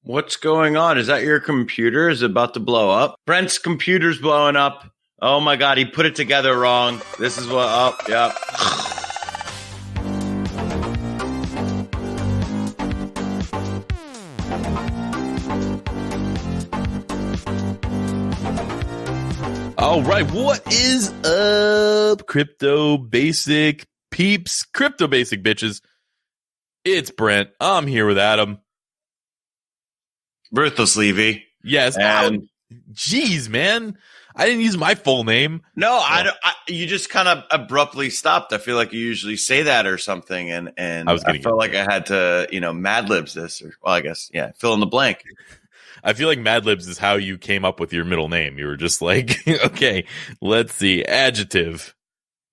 What's going on? Is that your computer? Is it about to blow up? Brent's computer's blowing up. Oh my God, he put it together wrong. This is what, yep. All right, what is up, Crypto Basic peeps, Crypto Basic bitches? It's Brent. I'm here with Adam. Ruthless Levy. Yes. And jeez, man. I didn't use my full name. No, you just kind of abruptly stopped. I feel like you usually say that or something. And I felt like I had to, Mad Libs this I guess, fill in the blank. I feel like Mad Libs is how you came up with your middle name. You were just like, okay, let's see. Adjective.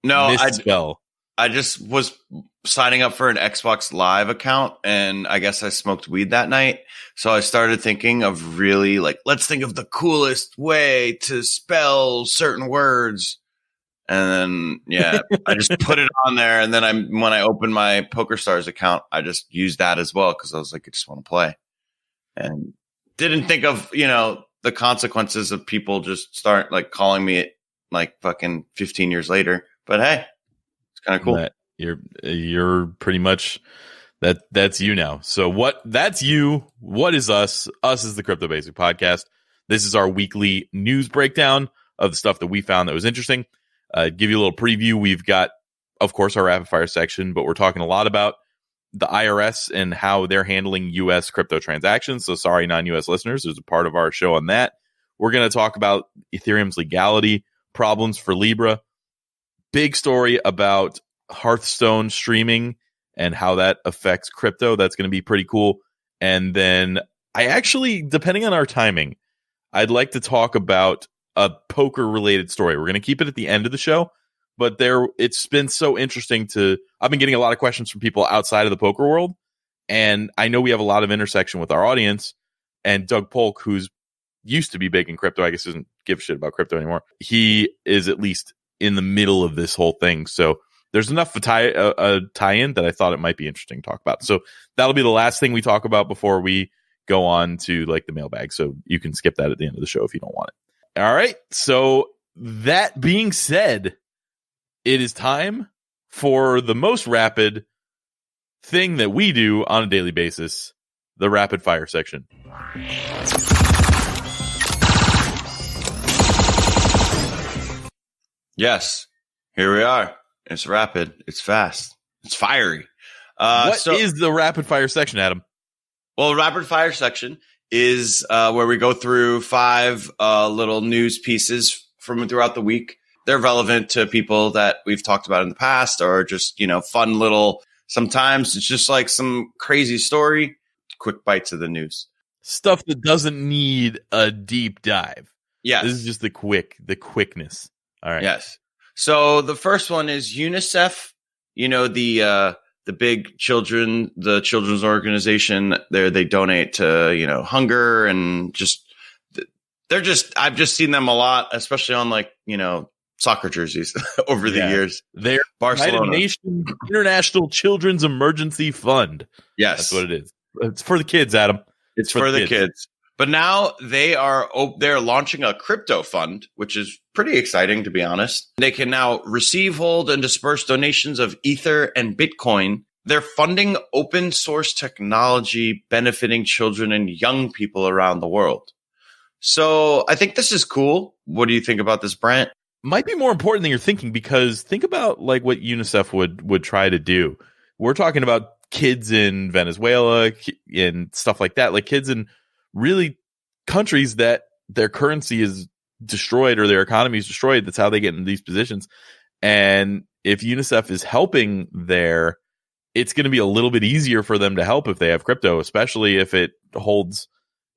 No, misspell. I just was signing up for an Xbox Live account, and I guess I smoked weed that night. So I started thinking of really let's think of the coolest way to spell certain words. And then, I just put it on there. And then when I opened my PokerStars account, I just used that as well because I was like, I just want to play. And didn't think of, the consequences of people just start calling me fucking 15 years later. But hey, it's kind of cool. You're pretty much that's you now. So that's you. What is us? Us is the Crypto Basic Podcast. This is our weekly news breakdown of the stuff that we found that was interesting. Give you a little preview. We've got, of course, our rapid fire section, but we're talking a lot about the IRS and how they're handling U.S. crypto transactions. So sorry, non-U.S. listeners, there's a part of our show on that. We're going to talk about Ethereum's legality, problems for Libra, big story about Hearthstone streaming and how that affects crypto. That's going to be pretty cool. And then I actually, depending on our timing, I'd like to talk about a poker related story. We're going to keep it at the end of the show, but it's been so interesting I've been getting a lot of questions from people outside of the poker world. And I know we have a lot of intersection with our audience, and Doug Polk, who's used to be big in crypto, I guess doesn't give a shit about crypto anymore. He is at least in the middle of this whole thing. So there's enough tie-in that I thought it might be interesting to talk about. So that'll be the last thing we talk about before we go on to the mailbag. So you can skip that at the end of the show if you don't want it. All right. So that being said, it is time for the most rapid thing that we do on a daily basis, the rapid fire section. Yes, here we are. It's rapid. It's fast. It's fiery. What is the rapid fire section, Adam? Well, rapid fire section is where we go through 5 little news pieces from throughout the week. They're relevant to people that we've talked about in the past, or just, fun little, sometimes it's just like some crazy story, quick bites of the news. Stuff that doesn't need a deep dive. Yes. This is just the quickness. All right. Yes. So the first one is UNICEF, the big the children's organization there. They donate to, hunger and I've just seen them a lot, especially on soccer jerseys over the years. They're Barcelona. United Nations International Children's Emergency Fund. Yes. That's what it is. It's for the kids, Adam. It's for the kids. But now they're launching a crypto fund, which is pretty exciting, to be honest. They can now receive, hold, and disperse donations of Ether and Bitcoin. They're funding open source technology benefiting children and young people around the world. So I think this is cool. What do you think about this, Brent? Might be more important than you're thinking, because think about what UNICEF would try to do. We're talking about kids in Venezuela and stuff like that, like kids in really countries that their currency is destroyed or their economy is destroyed. That's how they get in these positions. And if UNICEF is helping there, it's going to be a little bit easier for them to help if they have crypto, especially if it holds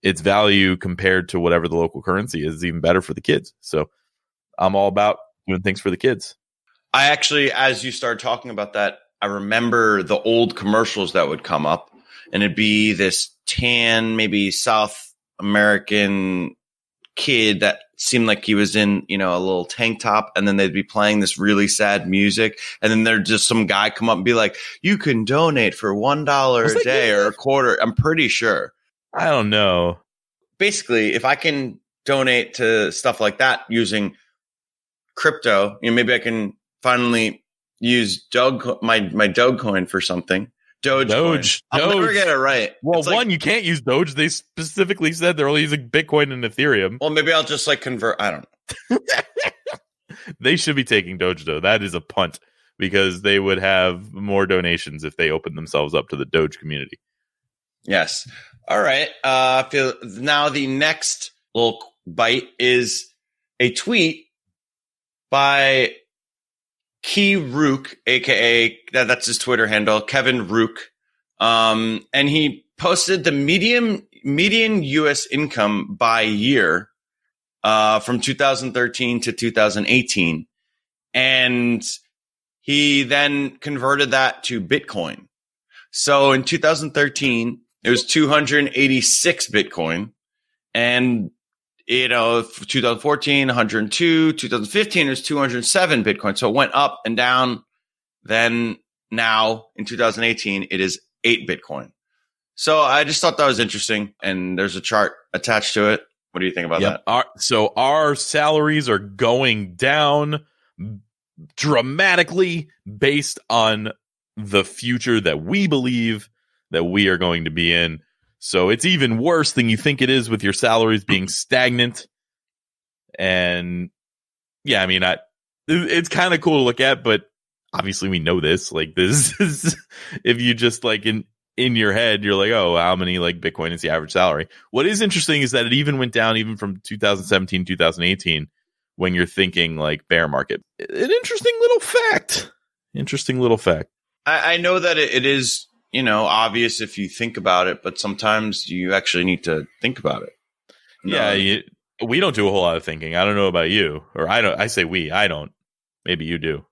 its value compared to whatever the local currency is. Even better for the kids. So I'm all about doing things for the kids. I actually, as you started talking about that, I remember the old commercials that would come up, and it'd be this tan, maybe South American kid that seemed like he was in, a little tank top, and then they'd be playing this really sad music, and then there'd just some guy come up and be like, you can donate for $1 a day or a quarter. I'm pretty sure. I don't know. Basically, if I can donate to stuff like that using crypto, maybe I can finally use my Dogecoin for something. Dogecoin. I'll never get it right. Well, you can't use Doge. They specifically said they're only using Bitcoin and Ethereum. Well, maybe I'll just convert. I don't know. They should be taking Doge, though. That is a punt because they would have more donations if they opened themselves up to the Doge community. Yes. All right. Now the next little bite is a tweet by Key Rook, aka that's his Twitter handle, Kevin Rook. And he posted the median US income by year from 2013 to 2018. And he then converted that to Bitcoin. So in 2013, it was 286 Bitcoin. And 2014, 102, 2015 is 207 Bitcoin. So it went up and down. Then now in 2018, it is 8 Bitcoin. So I just thought that was interesting. And there's a chart attached to it. What do you think about that? So our salaries are going down dramatically based on the future that we believe that we are going to be in. So it's even worse than you think it is with your salaries being stagnant. And yeah, I mean, it's kind of cool to look at, but obviously we know this. Like this is, if you just in your head, you're like, oh, how many Bitcoin is the average salary? What is interesting is that it even went down even from 2017, 2018, when you're thinking bear market. An interesting little fact. I know that it is, obvious if you think about it, but sometimes you actually need to think about it. Yeah, we don't do a whole lot of thinking. I don't know about you, or I don't. I say we. I don't. Maybe you do.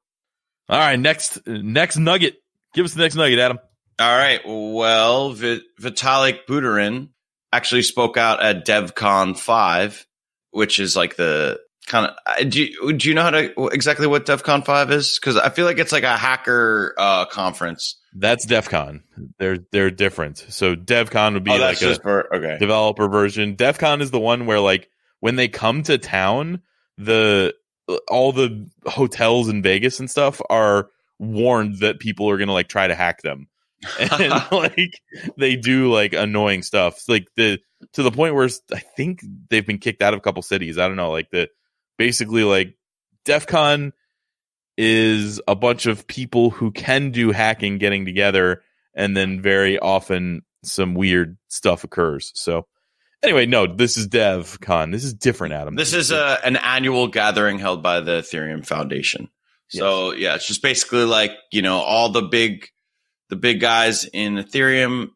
All right, next nugget. Give us the next nugget, Adam. All right. Well, Vitalik Buterin actually spoke out at DevCon 5, which is the kind of. Do you know exactly what DevCon 5 is? Because I feel like it's a hacker conference. That's DEF CON. They're different. So DEF CON would be a developer version. DEF CON is the one where when they come to town, all the hotels in Vegas and stuff are warned that people are gonna try to hack them. And they do annoying stuff. To the point where I think they've been kicked out of a couple cities. I don't know. Basically DEF CON is a bunch of people who can do hacking getting together, and then very often some weird stuff occurs. So anyway, no, this is DevCon. This is different, Adam. This is an annual gathering held by the Ethereum Foundation. So yeah, it's just basically all the big guys in Ethereum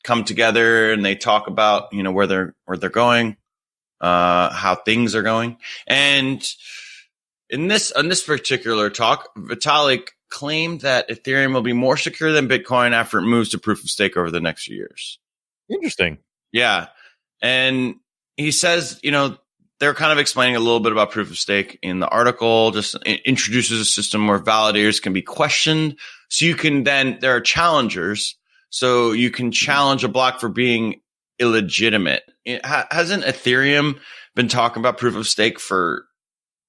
come together and they talk about where they're going, how things are going. And on this particular talk, Vitalik claimed that Ethereum will be more secure than Bitcoin after it moves to proof of stake over the next few years. Interesting. Yeah. And he says, they're kind of explaining a little bit about proof of stake in the article, just introduces a system where validators can be questioned. So there are challengers. So you can challenge a block for being illegitimate. Hasn't Ethereum been talking about proof of stake for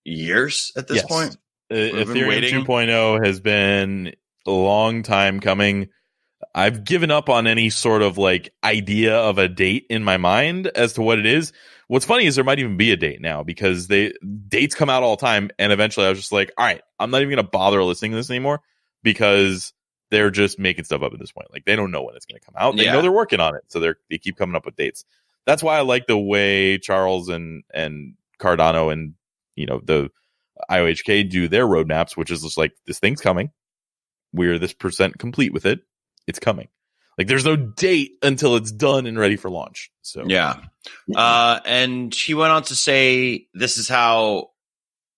years at this point? Ethereum 2.0 has been a long time coming. I've given up on any sort of idea of a date in my mind as to what it is. What's funny is there might even be a date now because dates come out all the time. And eventually I was just all right, I'm not even going to bother listening to this anymore because they're just making stuff up at this point. They don't know when it's going to come out. They know they're working on it. So they keep coming up with dates. That's why I like the way Charles and Cardano and, the IOHK do their roadmaps, which is just this thing's coming. We're this % complete with it. It's coming. There's no date until it's done and ready for launch. So yeah. And he went on to say this is how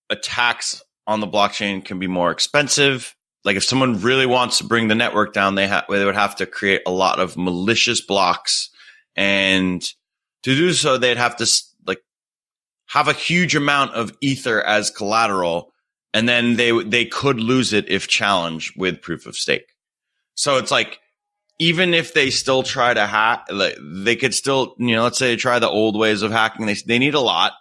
attacks on the blockchain can be more expensive. If someone really wants to bring the network down, they would have to create a lot of malicious blocks, and to do so, they'd have to have a huge amount of ether as collateral, and then they could lose it if challenged with proof of stake. So it's even if they still try to hack, like, they could still, let's say they try the old ways of hacking. They need a lot.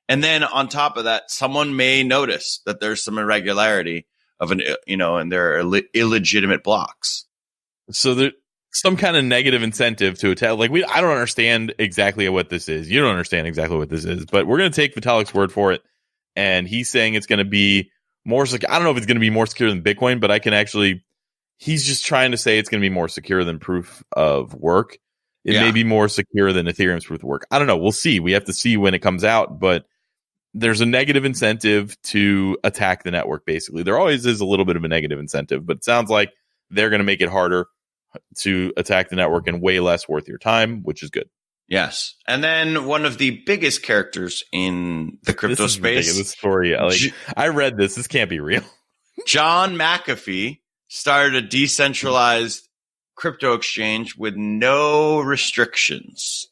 And then on top of that, someone may notice that there's some irregularity and there are illegitimate blocks. So there's some kind of negative incentive to attack. Like, I don't understand exactly what this is. You don't understand exactly what this is, but we're going to take Vitalik's word for it. And he's saying it's going to be more secure. I don't know if it's going to be more secure than Bitcoin, but he's just trying to say it's going to be more secure than proof of work. It may be more secure than Ethereum's proof of work. I don't know. We'll see. We have to see when it comes out, but there's a negative incentive to attack the network, basically. There always is a little bit of a negative incentive, but it sounds like they're going to make it harder to attack the network and way less worth your time, which is good. Yes. And then one of the biggest characters in the crypto space. This story. I read this. This can't be real. John McAfee started a decentralized crypto exchange with no restrictions.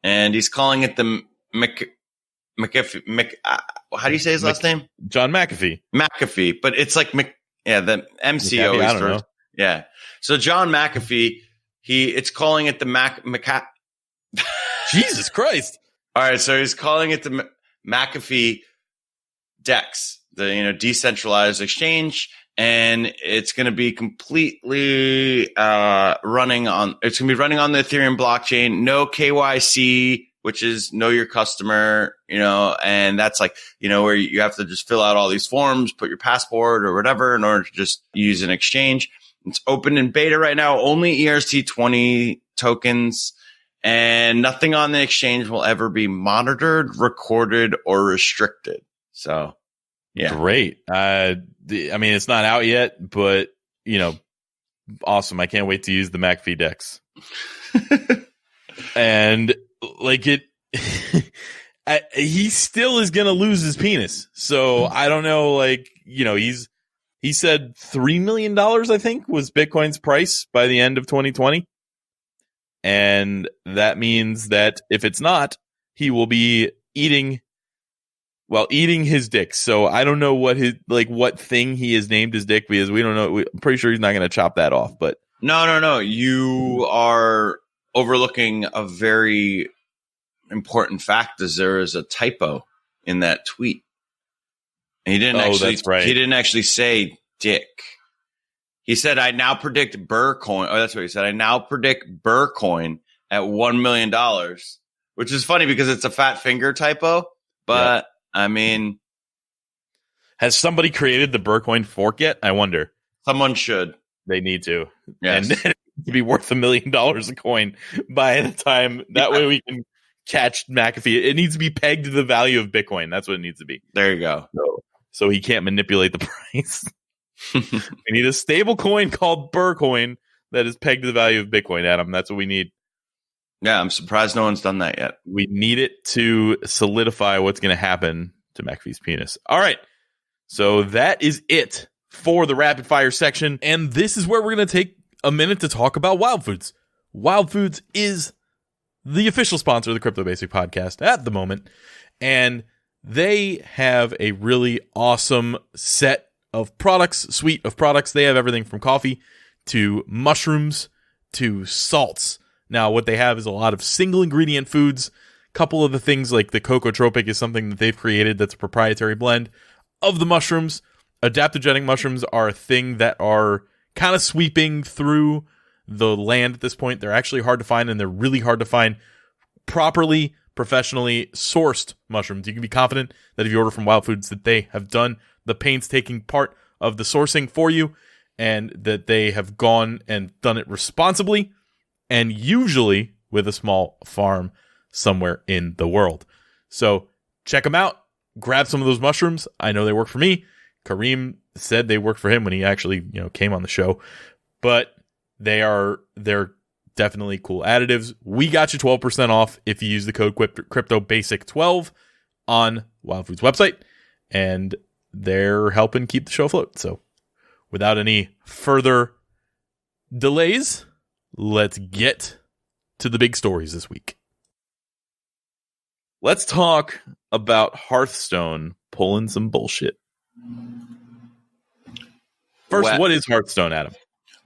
And he's calling it the McAfee. How do you say his last name? John McAfee. McAfee. But it's like, the MCO. I don't know. Yeah. So John McAfee, it's calling it the Jesus Christ. All right, so he's calling it the McAfee DEX, the decentralized exchange, and it's going to be completely running on the Ethereum blockchain, no KYC, which is know your customer, and that's like, where you have to just fill out all these forms, put your passport or whatever in order to just use an exchange. It's open in beta right now, only ERC20 tokens. And nothing on the exchange will ever be monitored, recorded, or restricted. So, yeah. Great. It's not out yet, but, awesome. I can't wait to use the McAfee DEX. And, he still is going to lose his penis. So, I don't know, he said $3 million, I think, was Bitcoin's price by the end of 2020. And that means that if it's not, he will be eating his dick. So I don't know what thing he has named his dick, because we don't know. I'm pretty sure he's not going to chop that off, but no. You are overlooking a very important fact, as there is a typo in that tweet. And he didn't He didn't actually say dick. He said, I now predict Burrcoin. Oh, that's what he said. I now predict Burrcoin at $1 million, which is funny because it's a fat finger typo. But, has somebody created the Burrcoin fork yet? I wonder. Someone should. They need to. Yes. And to be worth $1 million a coin by the time. That way we can catch McAfee. It needs to be pegged to the value of Bitcoin. That's what it needs to be. There you go. So he can't manipulate the price. We need a stable coin called Burrcoin that is pegged to the value of Bitcoin, Adam. That's what we need. Yeah, I'm surprised no one's done that yet. We need it to solidify what's going to happen to McAfee's penis. All right. So that is it for the rapid fire section. And this is where we're going to take a minute to talk about Wild Foods. Wild Foods is the official sponsor of the Crypto Basic podcast at the moment. And they have a really awesome suite of products. They have everything from coffee to mushrooms to salts. Now, what they have is a lot of single ingredient foods. A couple of the things like the Cocotropic is something that they've created that's a proprietary blend of the mushrooms. Adaptogenic mushrooms are a thing that are kind of sweeping through the land at this point. They're actually hard to find, and they're really hard to find properly, professionally sourced mushrooms. You can be confident that if you order from Wild Foods that they have done the painstaking part of the sourcing for you, and that they have gone and done it responsibly, and usually with a small farm somewhere in the world. So check them out. Grab some of those mushrooms. I know they work for me. Kareem said they worked for him when he actually, came on the show. But they're definitely cool additives. We got you 12% off if you use the code CryptoBasic12 on Wild Foods website, and they're helping keep the show afloat. So without any further delays, let's get to the big stories this week. Let's talk about Hearthstone pulling some bullshit. First, what is Hearthstone, Adam?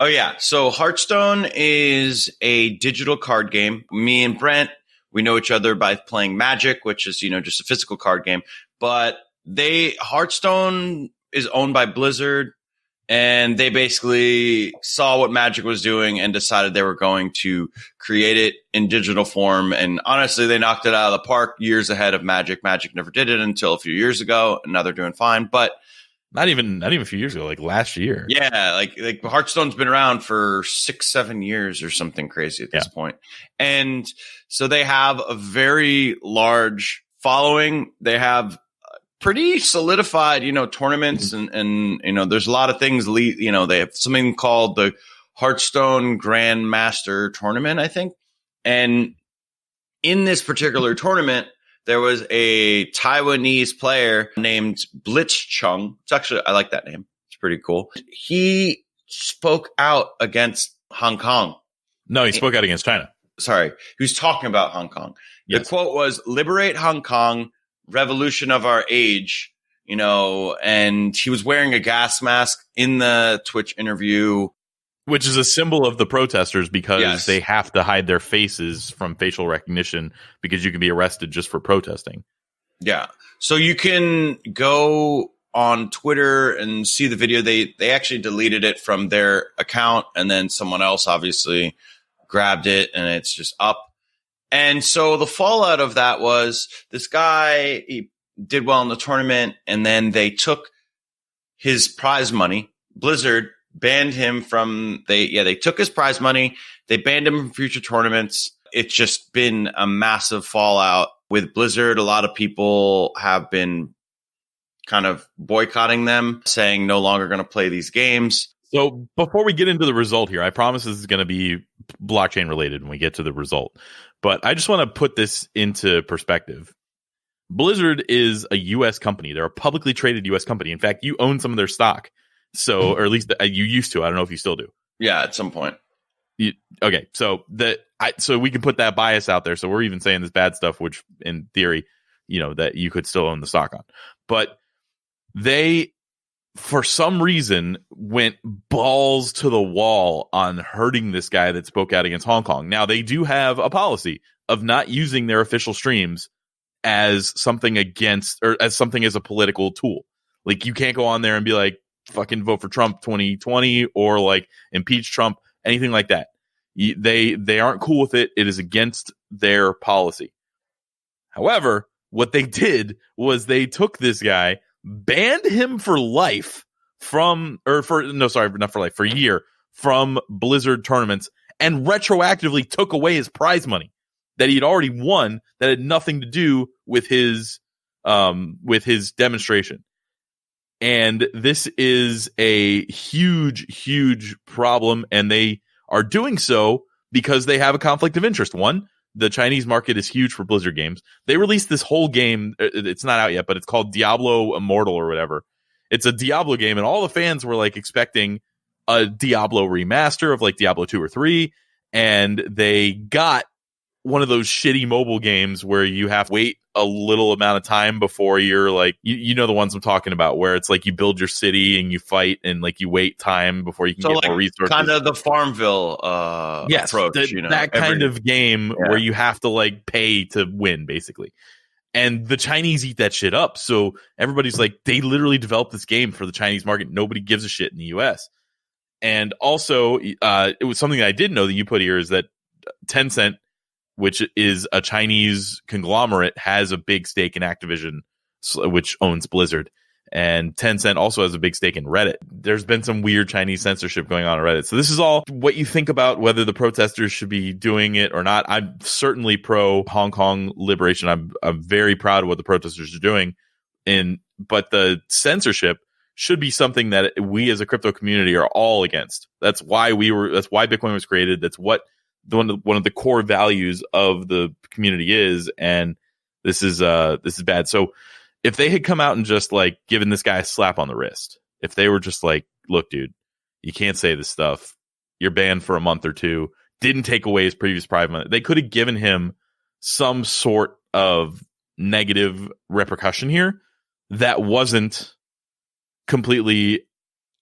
Oh, yeah. So Hearthstone is a digital card game. Me and Brent, we know each other by playing Magic, which is, just a physical card game. But Hearthstone is owned by Blizzard, and they basically saw what Magic was doing and decided they were going to create it in digital form. And honestly, they knocked it out of the park years ahead of Magic. Magic never did it until a few years ago, and now they're doing fine. But not even a few years ago, like last year. Yeah, like Hearthstone's been around for 6-7 years or something crazy at this point. And so they have a very large following. They have pretty solidified, tournaments and there's a lot of things, they have something called the Hearthstone Grandmaster Tournament, I think. And in this particular tournament, there was a Taiwanese player named Blitzchung. I like that name. It's pretty cool. He spoke out against Hong Kong. No, he spoke out against China. Sorry. He was talking about Hong Kong. Yes. The quote was, "Liberate Hong Kong, revolution of our age," and he was wearing a gas mask in the Twitch interview. Which is a symbol of the protesters because they have to hide their faces from facial recognition because you can be arrested just for protesting. Yeah. So you can go on Twitter and see the video. They actually deleted it from their account, and then someone else obviously grabbed it, and it's just up. And so the fallout of that was this guy, he did well in the tournament, and then they took his prize money. Blizzard banned him from they took his prize money. They banned him from future tournaments. It's just been a massive fallout with Blizzard. A lot of people have been kind of boycotting them, saying no longer going to play these games. So before we get into the result here, I promise this is going to be blockchain related when we get to the result. But I just want to put this into perspective. Blizzard is a U.S. company. They're a publicly traded U.S. company. In fact, you own some of their stock. So, or at least you used to. I don't know if you still do. Yeah, at some point. Okay, so so we can put that bias out there. So we're even saying this bad stuff, which in theory, that you could still own the stock on. But they, for some reason, went balls to the wall on hurting this guy that spoke out against Hong Kong. Now, they do have a policy of not using their official streams as something against or as something as a political tool. Like, you can't go on there and be like, fucking vote for Trump 2020 or like impeach Trump, anything like that. They aren't cool with it. It is against their policy. However, what they did was they took this guy, banned him for life for a year from Blizzard tournaments, and retroactively took away his prize money that he'd already won that had nothing to do with his demonstration. And this is a huge, huge problem, and they are doing so because they have a conflict of interest. One, the Chinese market is huge for Blizzard games. They released this whole game. It's not out yet, but it's called Diablo Immortal or whatever. It's a Diablo game, and all the fans were like expecting a Diablo remaster of like Diablo 2 or 3, and they got one of those shitty mobile games where you have to wait a little amount of time before you're like, you know the ones I'm talking about, where it's like you build your city and you fight and like you wait time before you can get more resources. Kind of the Farmville approach, that kind of game where you have to like pay to win, basically. And the Chinese eat that shit up. So everybody's like, they literally developed this game for the Chinese market. Nobody gives a shit in the US. And also, it was something that I didn't know that you put here is that Tencent, which is a Chinese conglomerate, has a big stake in Activision, which owns Blizzard. And Tencent also has a big stake in Reddit. There's been some weird Chinese censorship going on Reddit. So this is all what you think about whether the protesters should be doing it or not. I'm certainly pro Hong Kong liberation. I'm very proud of what the protesters are doing. But the censorship should be something that we as a crypto community are all against. That's why Bitcoin was created. That's what one of the core values of the community is, and this is bad. So if they had come out and just like given this guy a slap on the wrist, if they were just like, look, dude, you can't say this stuff, you're banned for a month or two, didn't take away his previous private money, they could have given him some sort of negative repercussion here that wasn't completely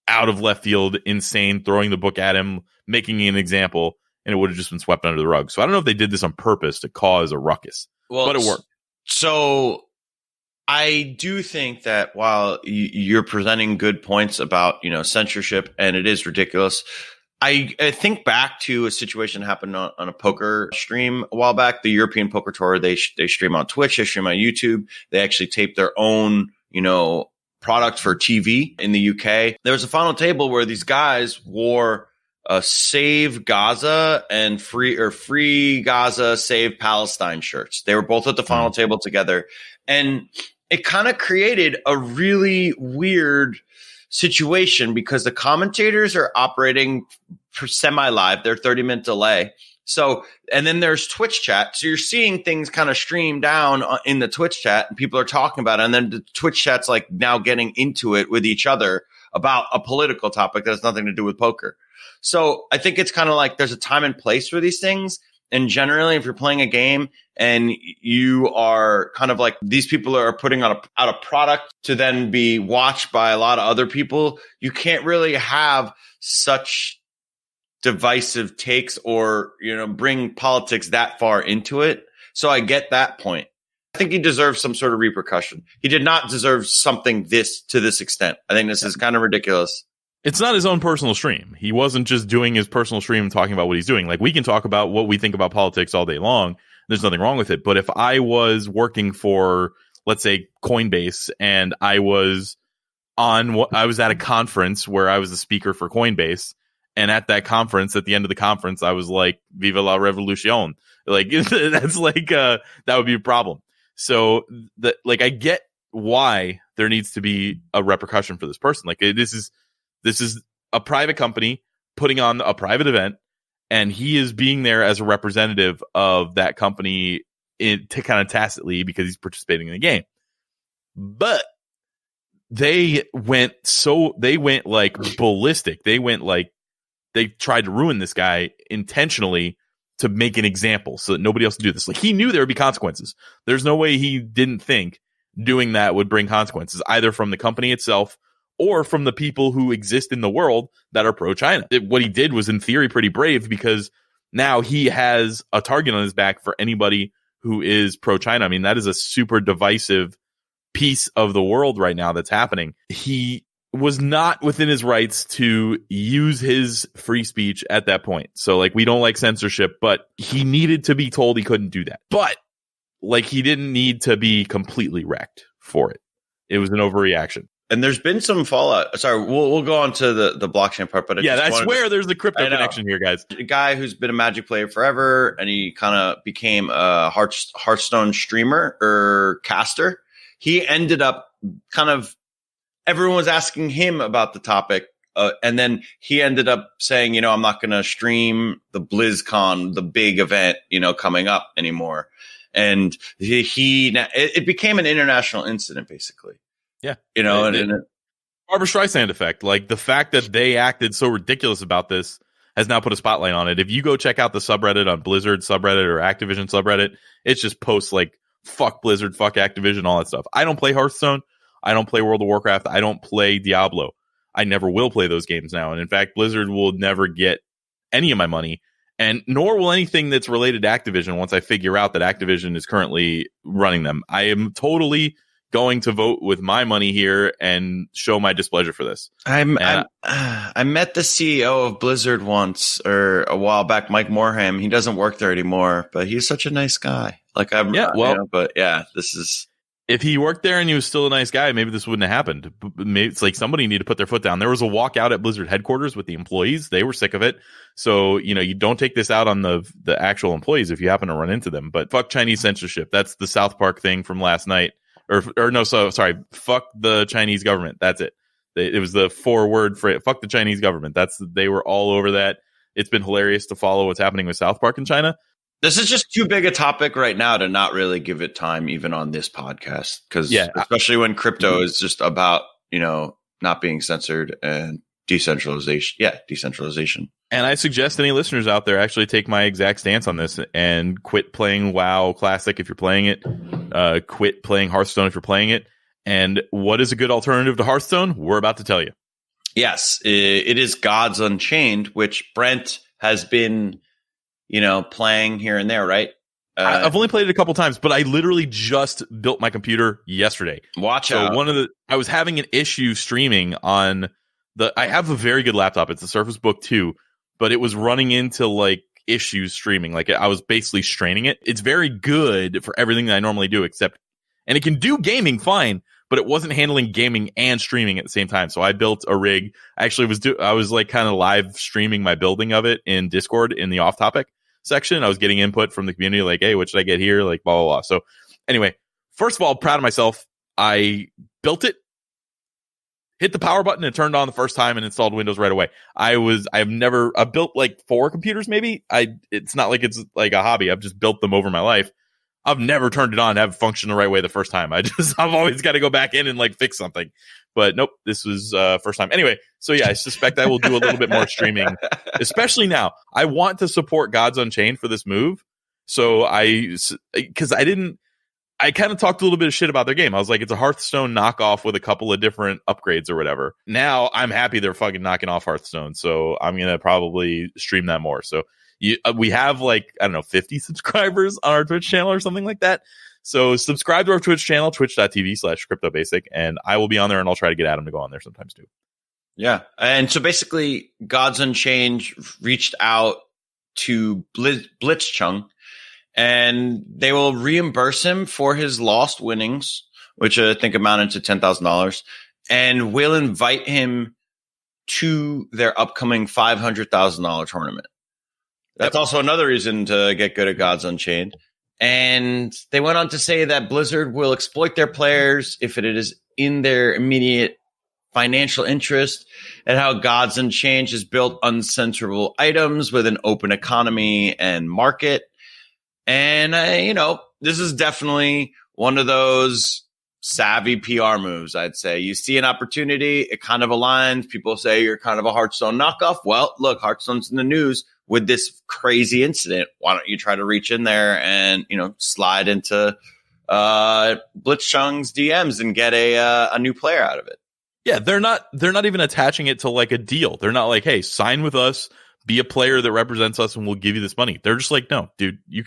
out of left field, insane, throwing the book at him, making an example, and it would have just been swept under the rug. So I don't know if they did this on purpose to cause a ruckus, but it worked. So I do think that while you're presenting good points about, censorship, and it is ridiculous, I think back to a situation that happened on a poker stream a while back. The European Poker Tour, they stream on Twitch, they stream on YouTube. They actually tape their own, product for TV in the UK. There was a final table where these guys wore Save Gaza and Free Gaza, Save Palestine shirts. They were both at the final table together. And it kind of created a really weird situation because the commentators are operating semi-live. They're 30-minute delay. So, and then there's Twitch chat. So you're seeing things kind of stream down in the Twitch chat and people are talking about it. And then the Twitch chat's like now getting into it with each other about a political topic that has nothing to do with poker. So I think it's kind of like there's a time and place for these things. And generally, if you're playing a game and you are kind of like these people are putting out a product to then be watched by a lot of other people, you can't really have such divisive takes or, bring politics that far into it. So I get that point. I think he deserves some sort of repercussion. He did not deserve something to this extent. I think this is kind of ridiculous. It's not his own personal stream. He wasn't just doing his personal stream and talking about what he's doing. Like, we can talk about what we think about politics all day long. There's nothing wrong with it. But if I was working for, let's say, Coinbase, and I was at a conference where I was the speaker for Coinbase, and at that conference, at the end of the conference, I was like, "Viva la revolution!" Like, that's like that would be a problem. So, I get why there needs to be a repercussion for this person. Like, this is a private company putting on a private event, and he is being there as a representative of that company to kind of tacitly because he's participating in the game. But they went like ballistic. They tried to ruin this guy intentionally to make an example so that nobody else can do this. Like, he knew there would be consequences. There's no way he didn't think doing that would bring consequences, either from the company itself or from the people who exist in the world that are pro-China. What he did was, in theory, pretty brave, because now he has a target on his back for anybody who is pro-China. I mean, that is a super divisive piece of the world right now that's happening. He was not within his rights to use his free speech at that point. So, we don't like censorship, but he needed to be told he couldn't do that. But, he didn't need to be completely wrecked for it. It was an overreaction. And there's been some fallout. Sorry, we'll go on to the blockchain part, but I swear there's the crypto connection here, guys. A guy who's been a Magic player forever, and he kind of became a Hearthstone streamer or caster. He ended up everyone was asking him about the topic, and then he ended up saying, I'm not going to stream the BlizzCon, the big event, coming up anymore. And it became an international incident, basically. Yeah. Barbara Streisand effect. Like, the fact that they acted so ridiculous about this has now put a spotlight on it. If you go check out the subreddit on Blizzard subreddit or Activision subreddit, it's just posts like, fuck Blizzard, fuck Activision, all that stuff. I don't play Hearthstone. I don't play World of Warcraft. I don't play Diablo. I never will play those games now. And in fact, Blizzard will never get any of my money, and nor will anything that's related to Activision once I figure out that Activision is currently running them. I am totally going to vote with my money here and show my displeasure for this. I met the CEO of Blizzard once, or a while back, Mike Morhaime. He doesn't work there anymore, but he's such a nice guy. This is. If he worked there and he was still a nice guy, maybe this wouldn't have happened. Maybe it's like somebody needed to put their foot down. There was a walkout at Blizzard headquarters with the employees. They were sick of it. So, you don't take this out on the actual employees if you happen to run into them. But fuck Chinese censorship. That's the South Park thing from last night. Fuck the Chinese government. That's it. It was the 4-word phrase. Fuck the Chinese government. They were all over that. It's been hilarious to follow what's happening with South Park in China. This is just too big a topic right now to not really give it time, even on this podcast. Because especially when crypto is just about, not being censored and decentralization. Yeah, decentralization. And I suggest any listeners out there actually take my exact stance on this and quit playing WoW Classic if you're playing it. Quit playing Hearthstone if you're playing it. And what is a good alternative to Hearthstone? We're about to tell you. Yes, it is Gods Unchained, which Brent has been, playing here and there, right? I've only played it a couple times, but I literally just built my computer yesterday. Watch out. I was having an issue streaming on I have a very good laptop. It's a Surface Book 2, but it was running into like issues streaming. Like I was basically straining it. It's very good for everything that I normally do, and it can do gaming fine, but it wasn't handling gaming and streaming at the same time. So I built a rig. I actually I was like kind of live streaming my building of it in Discord in the off topic section. I was getting input from the community, like, hey, what should I get here? Like, blah, blah, blah. So anyway, first of all, proud of myself. I built it, hit the power button and turned on the first time and installed Windows right away. I've built like 4 computers, maybe. It's not like it's like a hobby. I've just built them over my life. I've never turned it on to have it function the right way the first time. I've always got to go back in and like fix something. But nope, this was first time. Anyway, so yeah, I suspect I will do a little bit more streaming, especially now. I want to support Gods Unchained for this move. So I kind of talked a little bit of shit about their game. I was like, it's a Hearthstone knockoff with a couple of different upgrades or whatever. Now I'm happy they're fucking knocking off Hearthstone. So I'm going to probably stream that more. So we have like, I don't know, 50 subscribers on our Twitch channel or something like that. So subscribe to our Twitch channel, twitch.tv/cryptobasic, and I will be on there and I'll try to get Adam to go on there sometimes too. Yeah. And so basically Gods Unchained reached out to Blitzchung and they will reimburse him for his lost winnings, which I think amounted to $10,000, and will invite him to their upcoming $500,000 tournament. That's also another reason to get good at Gods Unchained. And they went on to say that Blizzard will exploit their players if it is in their immediate financial interest, and how Gods Unchained has built uncensorable items with an open economy and market. And, this is definitely one of those savvy PR moves, I'd say. You see an opportunity, it kind of aligns. People say you're kind of a Hearthstone knockoff. Well, look, Hearthstone's in the news with this crazy incident. Why don't you try to reach in there and, slide into Blitzchung's DMs and get a new player out of it? Yeah, they're not even attaching it to like a deal. They're not like, hey, sign with us, be a player that represents us, and we'll give you this money. They're just like, no, dude, we're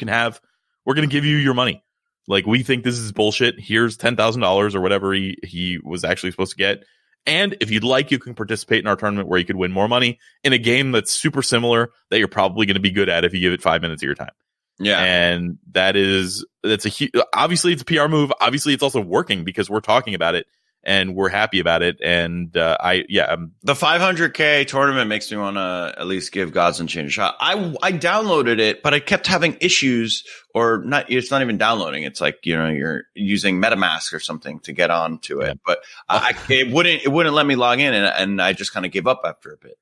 going to give you your money. Like, we think this is bullshit. Here's $10,000 or whatever he was actually supposed to get. And if you'd like, you can participate in our tournament where you could win more money in a game that's super similar that you're probably going to be good at if you give it 5 minutes of your time. Yeah. And obviously it's a PR move. Obviously it's also working because we're talking about it and we're happy about it. And the $500K tournament makes me want to at least give Gods Unchained a shot. I downloaded it, but I kept having issues, or not. It's not even downloading. It's like, you're using MetaMask or something to get onto it, but it wouldn't let me log in, and I just kind of gave up after a bit.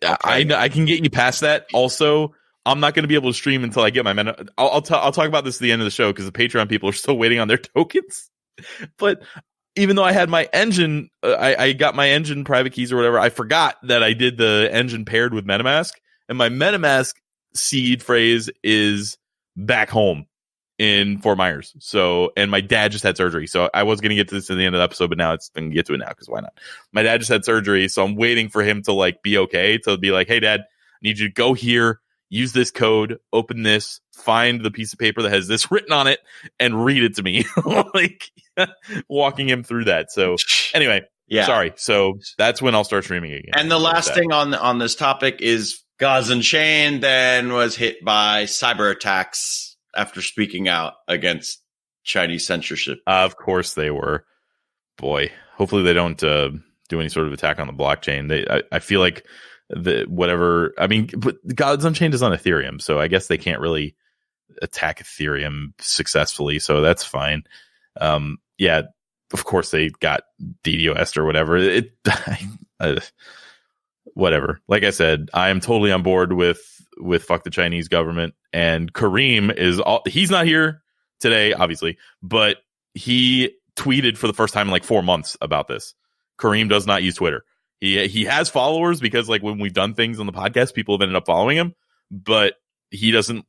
I can get you past that. Also, I'm not going to be able to stream until I get my meta. I'll talk about this at the end of the show because the Patreon people are still waiting on their tokens, but even though I had my engine, I got my engine private keys or whatever, I forgot that I did the engine paired with MetaMask, and my MetaMask seed phrase is back home in Fort Myers. So, and my dad just had surgery. So I was going to get to this at the end of the episode, but now I'm going to get to it now because why not? My dad just had surgery. So I'm waiting for him to like be okay, to be like, hey, Dad, I need you to go here, use this code, open this, find the piece of paper that has this written on it, and read it to me. Like, walking him through that. So anyway, yeah. Sorry. So that's when I'll start streaming again. And the last thing on this topic is Gods Unchained then was hit by cyber attacks after speaking out against Chinese censorship. Of course they were. Boy, hopefully they don't do any sort of attack on the blockchain. I feel like but Gods Unchained is on Ethereum, so I guess they can't really attack Ethereum successfully, so that's fine. Yeah, of course they got DDoS'd or whatever. Whatever. Like I said, I am totally on board with fuck the Chinese government. And Kareem he's not here today, obviously, but he tweeted for the first time in like 4 months about this. Kareem does not use Twitter. He has followers because like when we've done things on the podcast, people have ended up following him, but he doesn't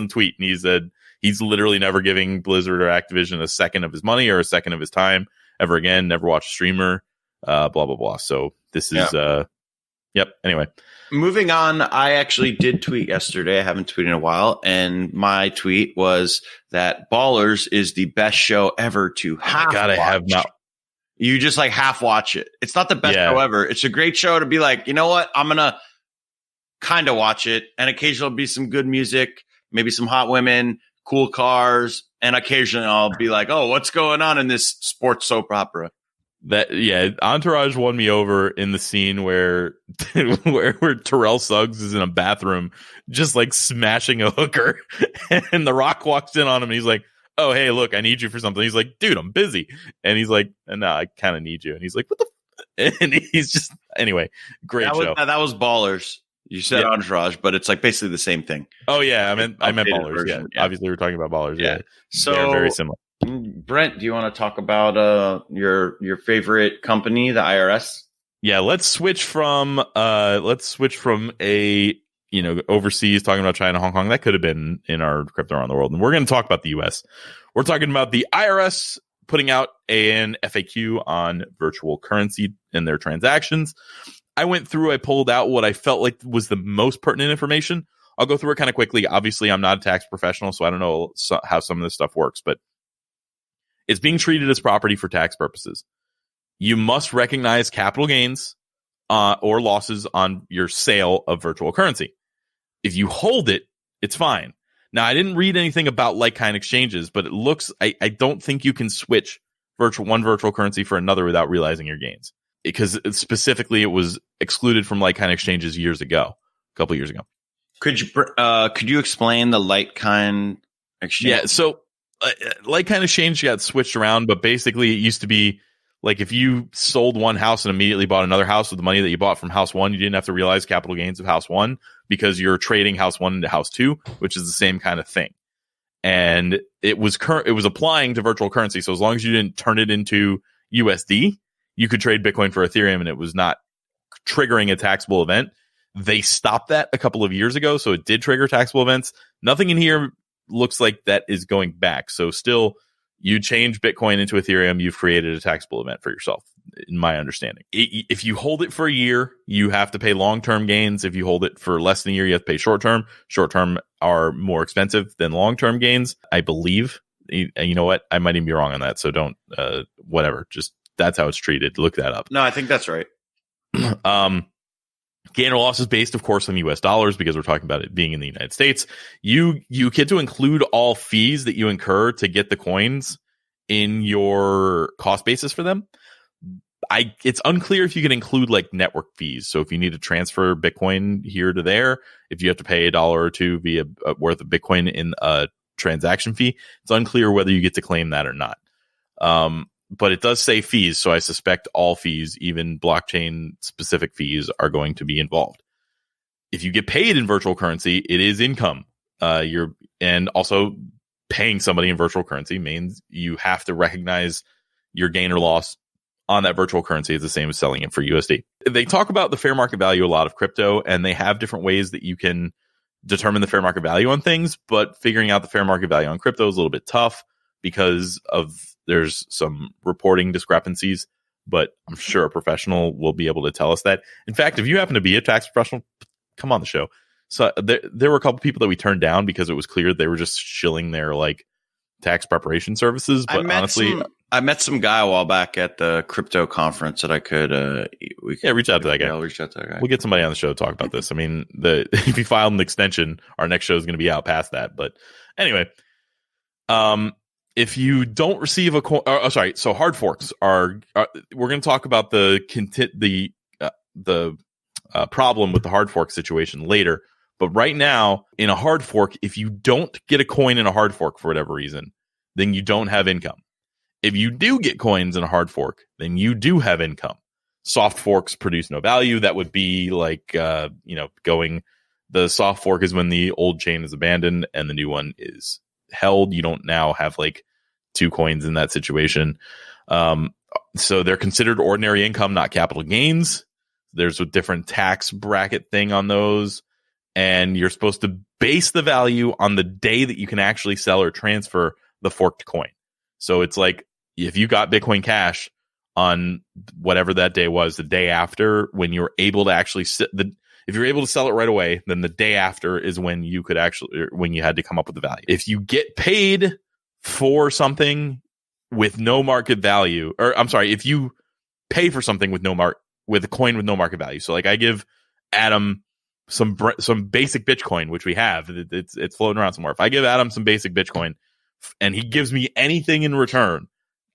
tweet. And he said he's literally never giving Blizzard or Activision a second of his money or a second of his time ever again. Never watch a streamer blah, blah, blah. So this is, yep. Anyway. Moving on, I actually did tweet yesterday. I haven't tweeted in a while. And my tweet was that Ballers is the best show ever to half watch. I have not. You just like half watch it. It's not the best show ever. It's a great show to be like, you know what? I'm going to kind of watch it. And occasionally there'll be some good music, maybe some hot women, cool cars. And occasionally I'll be like, oh, what's going on in this sports soap opera? Entourage won me over in the scene where where Terrell Suggs is in a bathroom just like smashing a hooker, and The Rock walks in on him and he's like, oh, hey, look, I need you for something. He's like, dude, I'm busy. And he's like, no, I kind of need you. And he's like, what the and he's just, anyway, great show. That was Ballers. You said Entourage, but it's like basically the same thing. Oh yeah, I meant Ballers. Version. Yeah. Obviously we're talking about Ballers. Yeah. So they're very similar. Brent, do you want to talk about your favorite company, the IRS? Yeah, let's switch from a overseas, talking about China, Hong Kong. That could have been in our crypto around the world. And we're going to talk about the US. We're talking about the IRS putting out an FAQ on virtual currency and their transactions. I pulled out what I felt like was the most pertinent information. I'll go through it kind of quickly. Obviously, I'm not a tax professional, so I don't know how some of this stuff works, but it's being treated as property for tax purposes. You must recognize capital gains or losses on your sale of virtual currency. If you hold it, it's fine. Now, I didn't read anything about like-kind exchanges, but it looks, I don't think you can switch one virtual currency for another without realizing your gains. Because specifically, it was excluded from like-kind exchanges a couple years ago. Could you explain the like-kind exchange? Yeah, so like-kind exchange got switched around, but basically it used to be like if you sold one house and immediately bought another house with the money that you bought from house one, you didn't have to realize capital gains of house one because you're trading house one into house two, which is the same kind of thing. And it was applying to virtual currency. So as long as you didn't turn it into USD, you could trade Bitcoin for Ethereum and it was not triggering a taxable event. They stopped that a couple of years ago, so it did trigger taxable events. Nothing in here looks like that is going back. So still, you change Bitcoin into Ethereum, you've created a taxable event for yourself, in my understanding. If you hold it for a year, you have to pay long-term gains. If you hold it for less than a year, you have to pay short-term. Short-term are more expensive than long-term gains, I believe. And you know what? I might even be wrong on that. So don't, whatever. Just that's how it's treated. Look that up. No, I think that's right. Gain or loss is based, of course, on US dollars because we're talking about it being in the United States. You get to include all fees that you incur to get the coins in your cost basis for them. It's unclear if you can include like network fees. So if you need to transfer Bitcoin here to there, if you have to pay $1 or $2 worth of Bitcoin in a transaction fee, it's unclear whether you get to claim that or not. But it does say fees, so I suspect all fees, even blockchain-specific fees, are going to be involved. If you get paid in virtual currency, it is income. And also paying somebody in virtual currency means you have to recognize your gain or loss on that virtual currency. It's the same as selling it for USD. They talk about the fair market value a lot of crypto, and they have different ways that you can determine the fair market value on things, but figuring out the fair market value on crypto is a little bit tough because there's some reporting discrepancies, but I'm sure a professional will be able to tell us that. In fact, if you happen to be a tax professional, come on the show. So there were a couple people that we turned down because it was clear they were just shilling their like tax preparation services. But honestly, I met some guy a while back at the crypto conference that I could reach out to that guy. I'll reach out to that guy. We'll get somebody on the show to talk about this. I mean, if you filed an extension, our next show is going to be out past that. But anyway, if you don't receive a coin, so hard forks are we're going to talk about the problem with the hard fork situation later. But right now, in a hard fork, if you don't get a coin in a hard fork for whatever reason, then you don't have income. If you do get coins in a hard fork, then you do have income. Soft forks produce no value. That would be like, the soft fork is when the old chain is abandoned and the new one is held. You don't now have like 2 coins in that situation. So they're considered ordinary income, not capital gains. There's a different tax bracket thing on those. And you're supposed to base the value on the day that you can actually sell or transfer the forked coin. So it's like if you got Bitcoin Cash on whatever that day was, the day after, when you were able to actually if you're able to sell it right away, then the day after is when you could actually, when you had to come up with the value. If you get paid for something with no market value, or I'm sorry, if you pay for something with with a coin with no market value. So like I give Adam some basic Bitcoin, which we have, it's floating around somewhere. If I give Adam some basic Bitcoin and he gives me anything in return,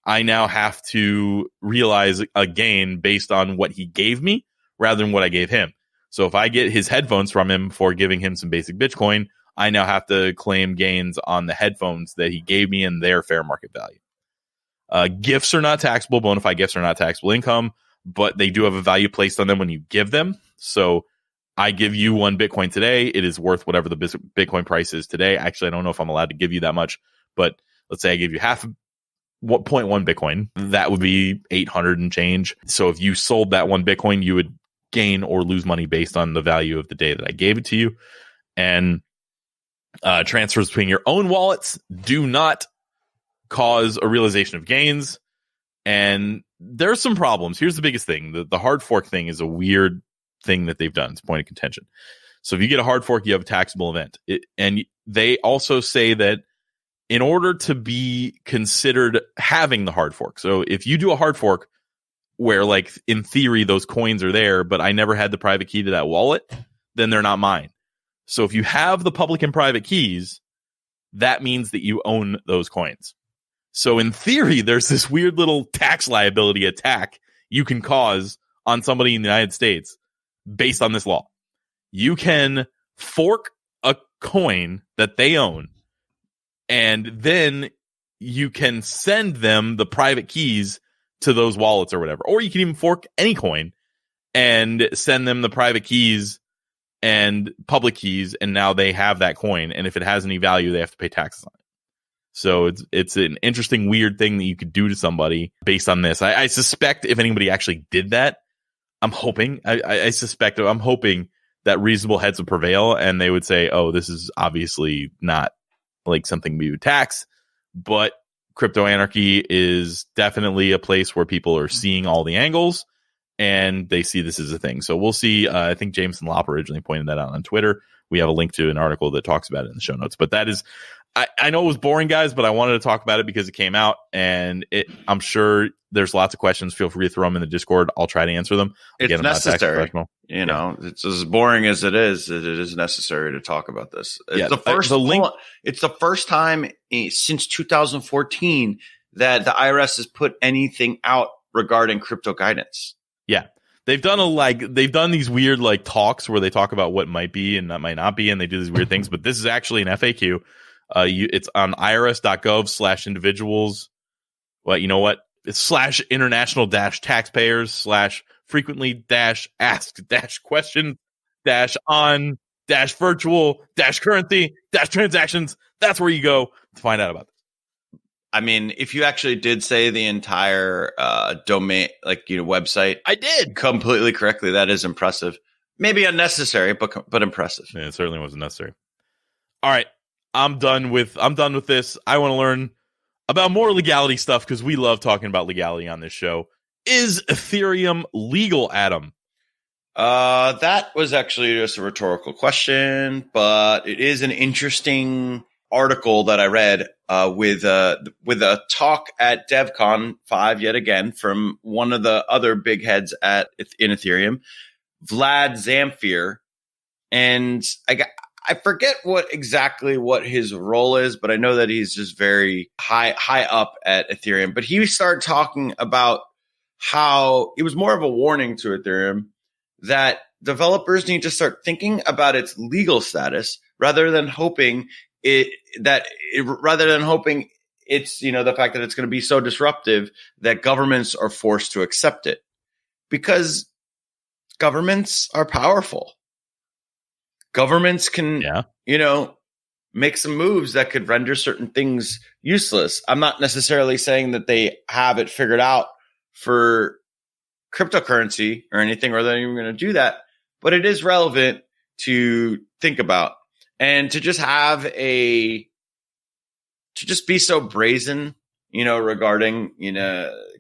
I now have to realize a gain based on what he gave me rather than what I gave him. So if I get his headphones from him for giving him some basic Bitcoin, I now have to claim gains on the headphones that he gave me and their fair market value. Gifts are not taxable. Bona fide gifts are not taxable income, but they do have a value placed on them when you give them. So I give you 1 Bitcoin today. It is worth whatever the Bitcoin price is today. Actually, I don't know if I'm allowed to give you that much, but let's say I give you half 0.1 Bitcoin. That would be 800 and change. So if you sold that 1 Bitcoin, you would gain or lose money based on the value of the day that I gave it to you. And transfers between your own wallets do not cause a realization of gains. And there's some problems. Here's the biggest thing. The hard fork thing is a weird thing that they've done. It's a point of contention. So if you get a hard fork, you have a taxable event. And they also say that in order to be considered having the hard fork, so if you do a hard fork where, like, in theory, those coins are there, but I never had the private key to that wallet, then they're not mine. So if you have the public and private keys, that means that you own those coins. So in theory, there's this weird little tax liability attack you can cause on somebody in the United States based on this law. You can fork a coin that they own, and then you can send them the private keys to those wallets or whatever. Or you can even fork any coin and send them the private keys and public keys, and now they have that coin. And if it has any value, they have to pay taxes on it. So it's an interesting, weird thing that you could do to somebody based on this. I suspect if anybody actually did that, I'm hoping that reasonable heads would prevail and they would say, oh, this is obviously not like something we would tax. But crypto anarchy is definitely a place where people are seeing all the angles and they see this as a thing. So we'll see. I think Jameson Lopp originally pointed that out on Twitter. We have a link to an article that talks about it in the show notes. But that is, I know it was boring, guys, but I wanted to talk about it because it came out, and I'm sure there's lots of questions. Feel free to throw them in the Discord. I'll try to answer them. It's necessary. You know, it's as boring as it is necessary to talk about this. It's it's the first time since 2014 that the IRS has put anything out regarding crypto guidance. Yeah. They've done these weird like talks where they talk about what might be and that might not be, and they do these weird things, but this is actually an FAQ. It's on irs.gov/individuals. Well, you know what? It's /international-tax-payers/frequently-asked-question-on-virtual-currency-transactions. That's where you go to find out about this. I mean, if you actually did say the entire domain, website, I did completely correctly. That is impressive. Maybe unnecessary, but impressive. Yeah, it certainly wasn't necessary. All right, I'm done with this. I want to learn about more legality stuff because we love talking about legality on this show. Is Ethereum legal, Adam? That was actually just a rhetorical question, but it is an interesting article that I read with a talk at DevCon 5 yet again from one of the other big heads in Ethereum, Vlad Zamfir, and I forget what his role is, but I know that he's just very high up at Ethereum. But he started talking about how it was more of a warning to Ethereum that developers need to start thinking about its legal status rather than hoping it's the fact that it's going to be so disruptive that governments are forced to accept it, because governments are powerful. Governments can, make some moves that could render certain things useless. I'm not necessarily saying that they have it figured out for cryptocurrency or anything, or they're even going to do that, but it is relevant to think about. And to just be so brazen regarding,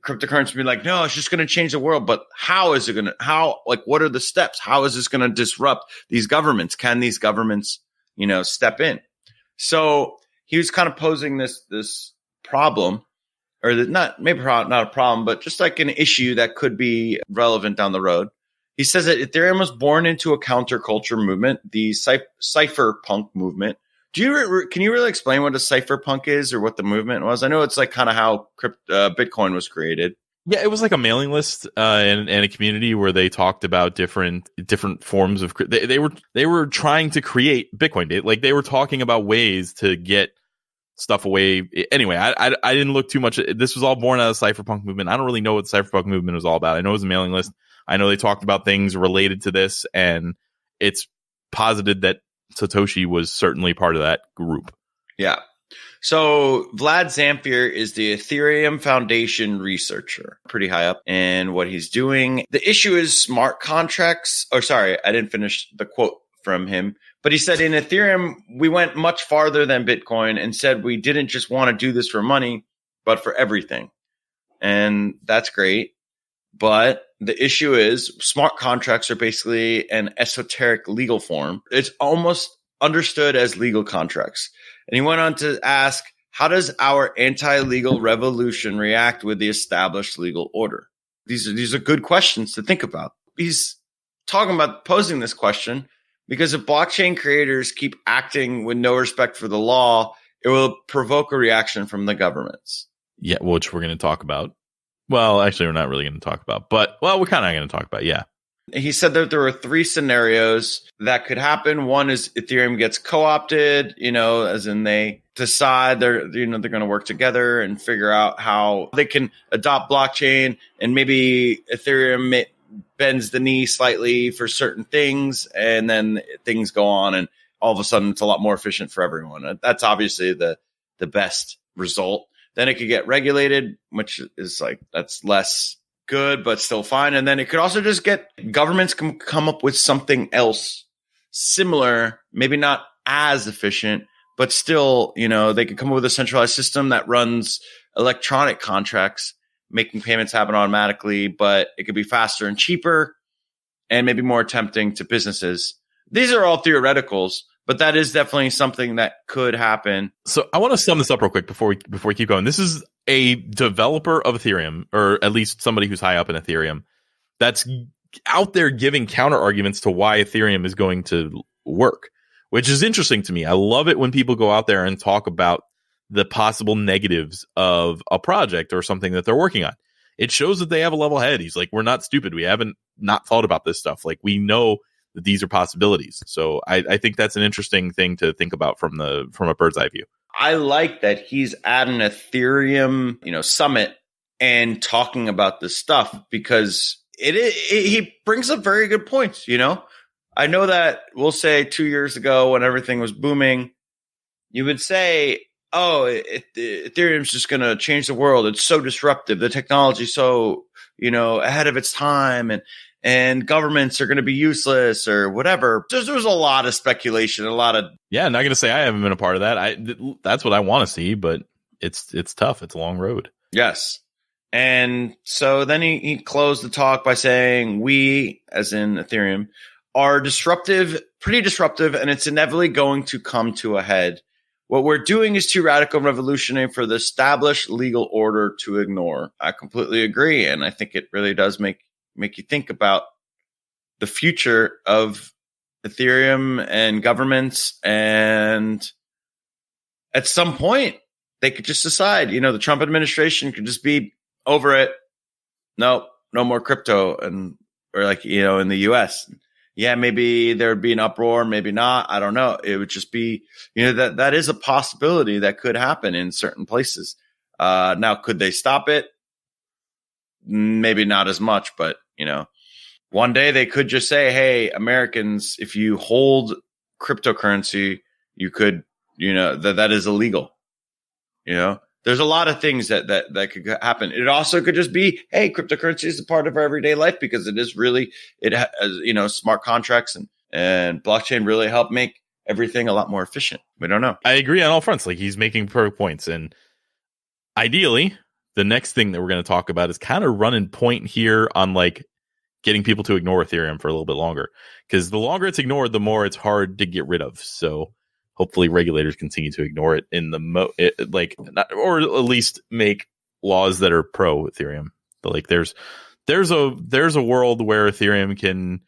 cryptocurrency being like, no, it's just going to change the world. But how is it going to, what are the steps? How is this going to disrupt these governments? Can these governments, step in? So he was kind of posing this problem, or not a problem, but just like an issue that could be relevant down the road. He says that Ethereum was born into a counterculture movement, the cypherpunk movement. Can you really explain what a cypherpunk is, or what the movement was? I know it's like kind of how Bitcoin was created. Yeah, it was like a mailing list and a community where they talked about different forms of. They were trying to create Bitcoin. They were talking about ways to get stuff away. Anyway, I didn't look too much. This was all born out of the cypherpunk movement. I don't really know what the cypherpunk movement was all about. I know it was a mailing list. I know they talked about things related to this, and it's posited that Satoshi was certainly part of that group. Yeah. So Vlad Zamfir is the Ethereum Foundation researcher, pretty high up in what he's doing. The issue is smart contracts. Oh, sorry, I didn't finish the quote from him. But he said in Ethereum, we went much farther than Bitcoin and said we didn't just want to do this for money, but for everything. And that's great. But the issue is smart contracts are basically an esoteric legal form. It's almost understood as legal contracts. And he went on to ask, how does our anti-legal revolution react with the established legal order? These are good questions to think about. He's talking about posing this question because if blockchain creators keep acting with no respect for the law, it will provoke a reaction from the governments. Yeah, which we're going to talk about. Well, actually, we're not really going to talk about, but, we're kind of going to talk about, yeah. He said that there were 3 scenarios that could happen. One is Ethereum gets co-opted, as in they decide they're going to work together and figure out how they can adopt blockchain, and maybe Ethereum bends the knee slightly for certain things, and then things go on, and all of a sudden it's a lot more efficient for everyone. That's obviously the best result. Then it could get regulated, which is that's less good, but still fine. And then it could also just get governments can come up with something else similar, maybe not as efficient, but still, they could come up with a centralized system that runs electronic contracts, making payments happen automatically, but it could be faster and cheaper and maybe more tempting to businesses. These are all theoreticals, but that is definitely something that could happen. So I want to sum this up real quick before we keep going. This is a developer of Ethereum, or at least somebody who's high up in Ethereum, that's out there giving counter arguments to why Ethereum is going to work, which is interesting to me. I love it when people go out there and talk about the possible negatives of a project or something that they're working on. It shows that they have a level head. He's like, we're not stupid. We haven't not thought about this stuff. We know that these are possibilities. So I think that's an interesting thing to think about from a bird's eye view. I like that he's at an Ethereum, summit and talking about this stuff, because he brings up very good points. I know that we'll say 2 years ago when everything was booming, you would say, oh, Ethereum's just going to change the world. It's so disruptive. The technology's so, ahead of its time, and governments are going to be useless or whatever. There's a lot of speculation, a lot of. Yeah, not going to say I haven't been a part of that. That's what I want to see, but it's tough. It's a long road. Yes. And so then he closed the talk by saying, we, as in Ethereum, are pretty disruptive, and it's inevitably going to come to a head. What we're doing is too radical and revolutionary for the established legal order to ignore. I completely agree, and I think it really does make you think about the future of Ethereum and governments. And at some point, they could just decide, the Trump administration could just be over it. No more crypto. Or in the US. Yeah, maybe there would be an uproar, maybe not. I don't know. It would just be, that is a possibility that could happen in certain places. Now, could they stop it? Maybe not as much, but one day they could just say, hey, Americans, if you hold cryptocurrency, you could, that is illegal. There's a lot of things that could happen. It also could just be, hey, cryptocurrency is a part of our everyday life, because it is really, it has, smart contracts and blockchain really help make everything a lot more efficient. We don't know. I agree on all fronts. He's making perfect points. And ideally, the next thing that we're going to talk about is kind of running point here on like getting people to ignore Ethereum for a little bit longer, because the longer it's ignored, the more it's hard to get rid of. So hopefully regulators continue to ignore it in the or at least make laws that are pro Ethereum. But like there's a world where Ethereum can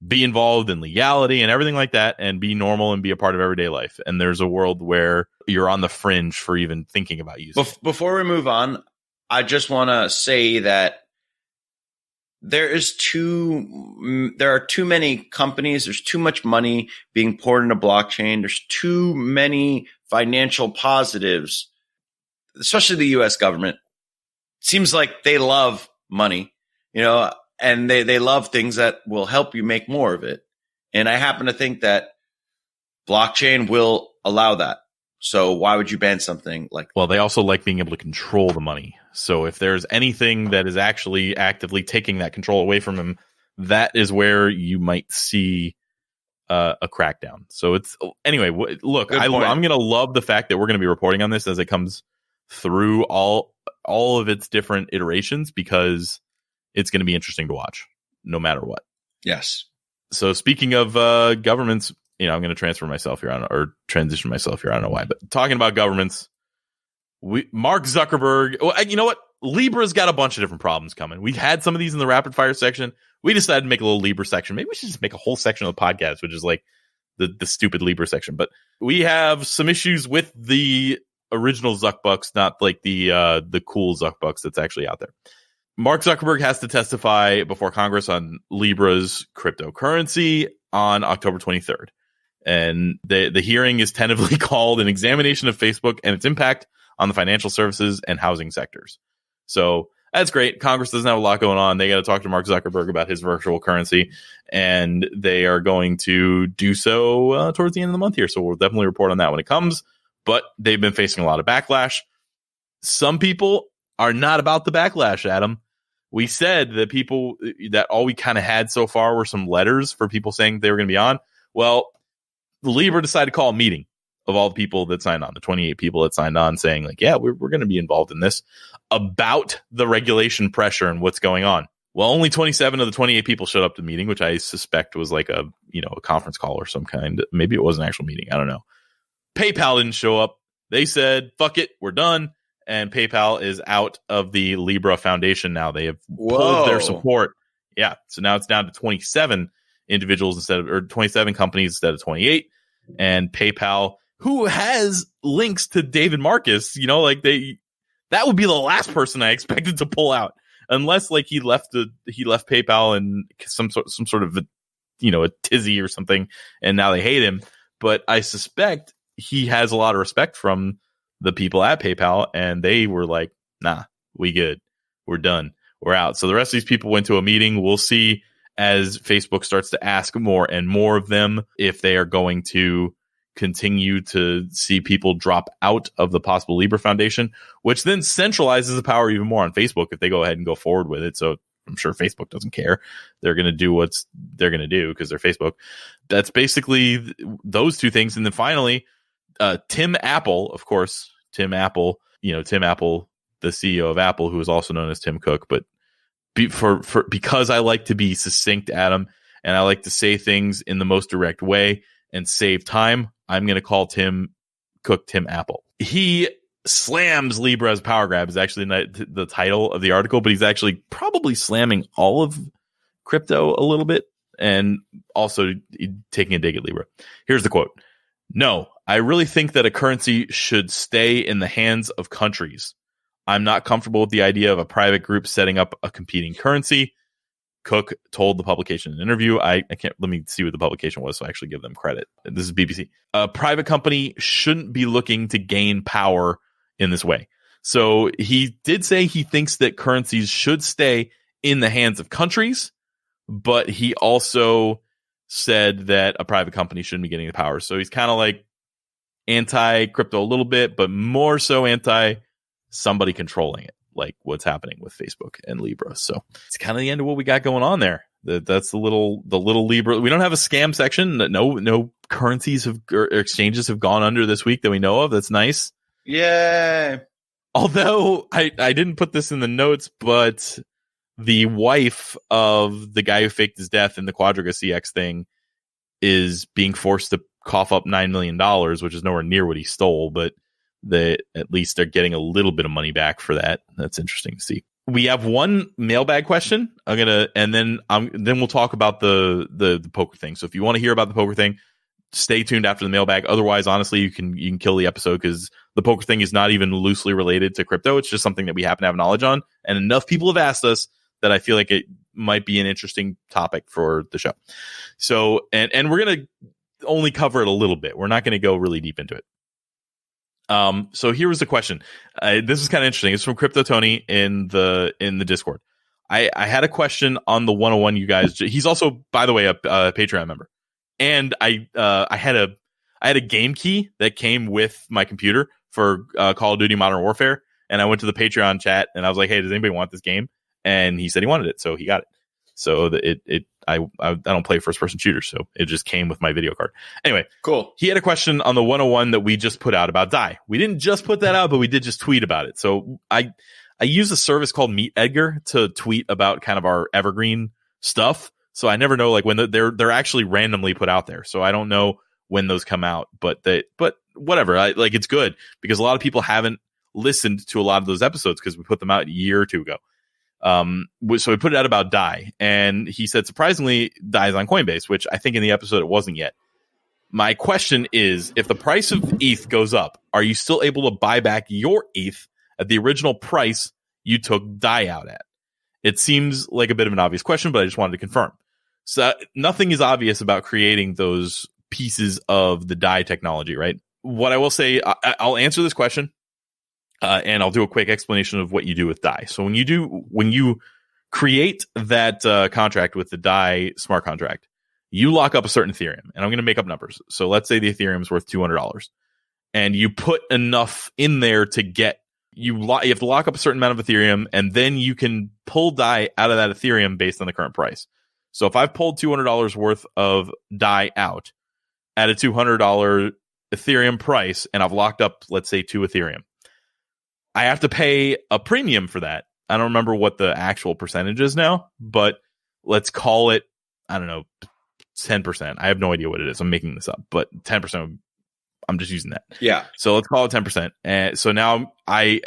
be involved in legality and everything like that and be normal and be a part of everyday life. And there's a world where you're on the fringe for even thinking about using it. Before we move on, I just want to say that there are too many companies. There's too much money being poured into blockchain. There's too many financial positives, especially the US government. It seems like they love money, and they love things that will help you make more of it. And I happen to think that blockchain will allow that. So why would you ban something like that? Well, they also like being able to control the money. So if there's anything that is actually actively taking that control away from them, that is where you might see a crackdown. So it's anyway. Look, I'm going to love the fact that we're going to be reporting on this as it comes through all of its different iterations, because it's going to be interesting to watch no matter what. Yes. So speaking of governments, I'm going to transition myself here. I don't know why, but talking about governments, Mark Zuckerberg. Well, you know what? Libra's got a bunch of different problems coming. We had some of these in the rapid fire section. We decided to make a little Libra section. Maybe we should just make a whole section of the podcast, which is like the stupid Libra section. But we have some issues with the original Zuckbucks, not like the cool Zuckbucks that's actually out there. Mark Zuckerberg has to testify before Congress on Libra's cryptocurrency on October 23rd. And the hearing is tentatively called an examination of Facebook and its impact on the financial services and housing sectors. So that's great. Congress doesn't have a lot going on. They got to talk to Mark Zuckerberg about his virtual currency, and they are going to do so towards the end of the month here. So we'll definitely report on that when it comes. But they've been facing a lot of backlash. Some people are not about the backlash, Adam. We said that all we kind of had so far were some letters for people saying they were going to be on. Well, Libra decided to call a meeting of all the people that signed on, the 28 people that signed on, saying like, yeah, we're going to be involved in this, about the regulation pressure and what's going on. Well, only 27 of the 28 people showed up to the meeting, which I suspect was like a conference call or some kind. Maybe it was an actual meeting. I don't know. PayPal didn't show up. They said, fuck it, we're done. And PayPal is out of the Libra Foundation now. They have pulled their support. Yeah. So now it's down to 27 individuals or 27 companies instead of 28. And PayPal, who has links to David Marcus, that would be the last person I expected to pull out, unless like he left PayPal and some sort of a tizzy or something, and now they hate him. But I suspect he has a lot of respect from the people at PayPal, and they were like, nah, we good. We're done. We're out. So the rest of these people went to a meeting. We'll see as Facebook starts to ask more and more of them if they are going to continue to see people drop out of the possible Libra Foundation, which then centralizes the power even more on Facebook if they go ahead and go forward with it. So I'm sure Facebook doesn't care. They're going to do what they're going to do because they're Facebook. That's basically those two things. And then finally, Tim Apple, of course, Tim Apple, the CEO of Apple, who is also known as Tim Cook. But because I like to be succinct, Adam, and I like to say things in the most direct way and save time, I'm going to call Tim Cook Tim Apple. He slams Libra as power grab is actually the title of the article, but he's actually probably slamming all of crypto a little bit and also taking a dig at Libra. Here's the quote. No, I really think that a currency should stay in the hands of countries. I'm not comfortable with the idea of a private group setting up a competing currency. Cook told the publication in an interview. I can't, let me see what the publication was, so I actually give them credit. This is BBC. A private company shouldn't be looking to gain power in this way. So he did say he thinks that currencies should stay in the hands of countries, but he also said that a private company shouldn't be getting the power. So he's kind of like anti-crypto a little bit, but more so anti somebody controlling it, like what's happening with Facebook and Libra. So it's kind of the end of what we got going on there. That's the little Libra. We don't have a scam section. No currencies or exchanges have gone under this week that we know of. That's nice. Yay. Although I didn't put this in the notes, but the wife of the guy who faked his death in the Quadriga CX thing is being forced to cough up $9 million, which is nowhere near what he stole, but at least they're getting a little bit of money back for that. That's interesting to see. We have one mailbag question. Then we'll talk about the poker thing. So if you want to hear about the poker thing, stay tuned after the mailbag. Otherwise, honestly, you can kill the episode because the poker thing is not even loosely related to crypto. It's just something that we happen to have knowledge on, and enough people have asked us that I feel like it might be an interesting topic for the show. So, and we're gonna only cover it a little bit. We're not going to go really deep into it. So here was the question. This is kind of interesting. It's from Crypto Tony in the Discord. I had a question on the 101. You guys, he's also, by the way, a Patreon member. And I had a game key that came with my computer for Call of Duty Modern Warfare, and I went to the Patreon chat and I was like, "Hey, does anybody want this game?" And he said he wanted it, so he got it. So I don't play first person shooters, so it just came with my video card. Anyway, cool. He had a question on the 101 that we just put out about DAI. We didn't just put that out, but we did just tweet about it. So I use a service called Meet Edgar to tweet about kind of our evergreen stuff. So I never know like when they're actually randomly put out there. So I don't know when those come out, but whatever. It's good because a lot of people haven't listened to a lot of those episodes because we put them out a year or two ago. So we put it out about DAI, and he said surprisingly DAI is on Coinbase, which I think in the episode it wasn't yet. My question is, if the price of ETH goes up, are you still able to buy back your ETH at the original price you took DAI out at? It seems like a bit of an obvious question, but I just wanted to confirm. So nothing is obvious about creating those pieces of the DAI technology, right? What I will say, I'll answer this question, and I'll do a quick explanation of what you do with DAI. So when you create that contract with the DAI smart contract, you lock up a certain Ethereum, and I'm going to make up numbers. So let's say the Ethereum is worth $200, and you put enough in there to get you have to lock up a certain amount of Ethereum, and then you can pull DAI out of that Ethereum based on the current price. So if I've pulled $200 worth of DAI out at a $200 Ethereum price, and I've locked up, let's say, 2 Ethereum, I have to pay a premium for that. I don't remember what the actual percentage is now, but let's call it, I don't know, 10%. I have no idea what it is. I'm making this up, but 10%. I'm just using that. Yeah. So let's call it 10%. And so now I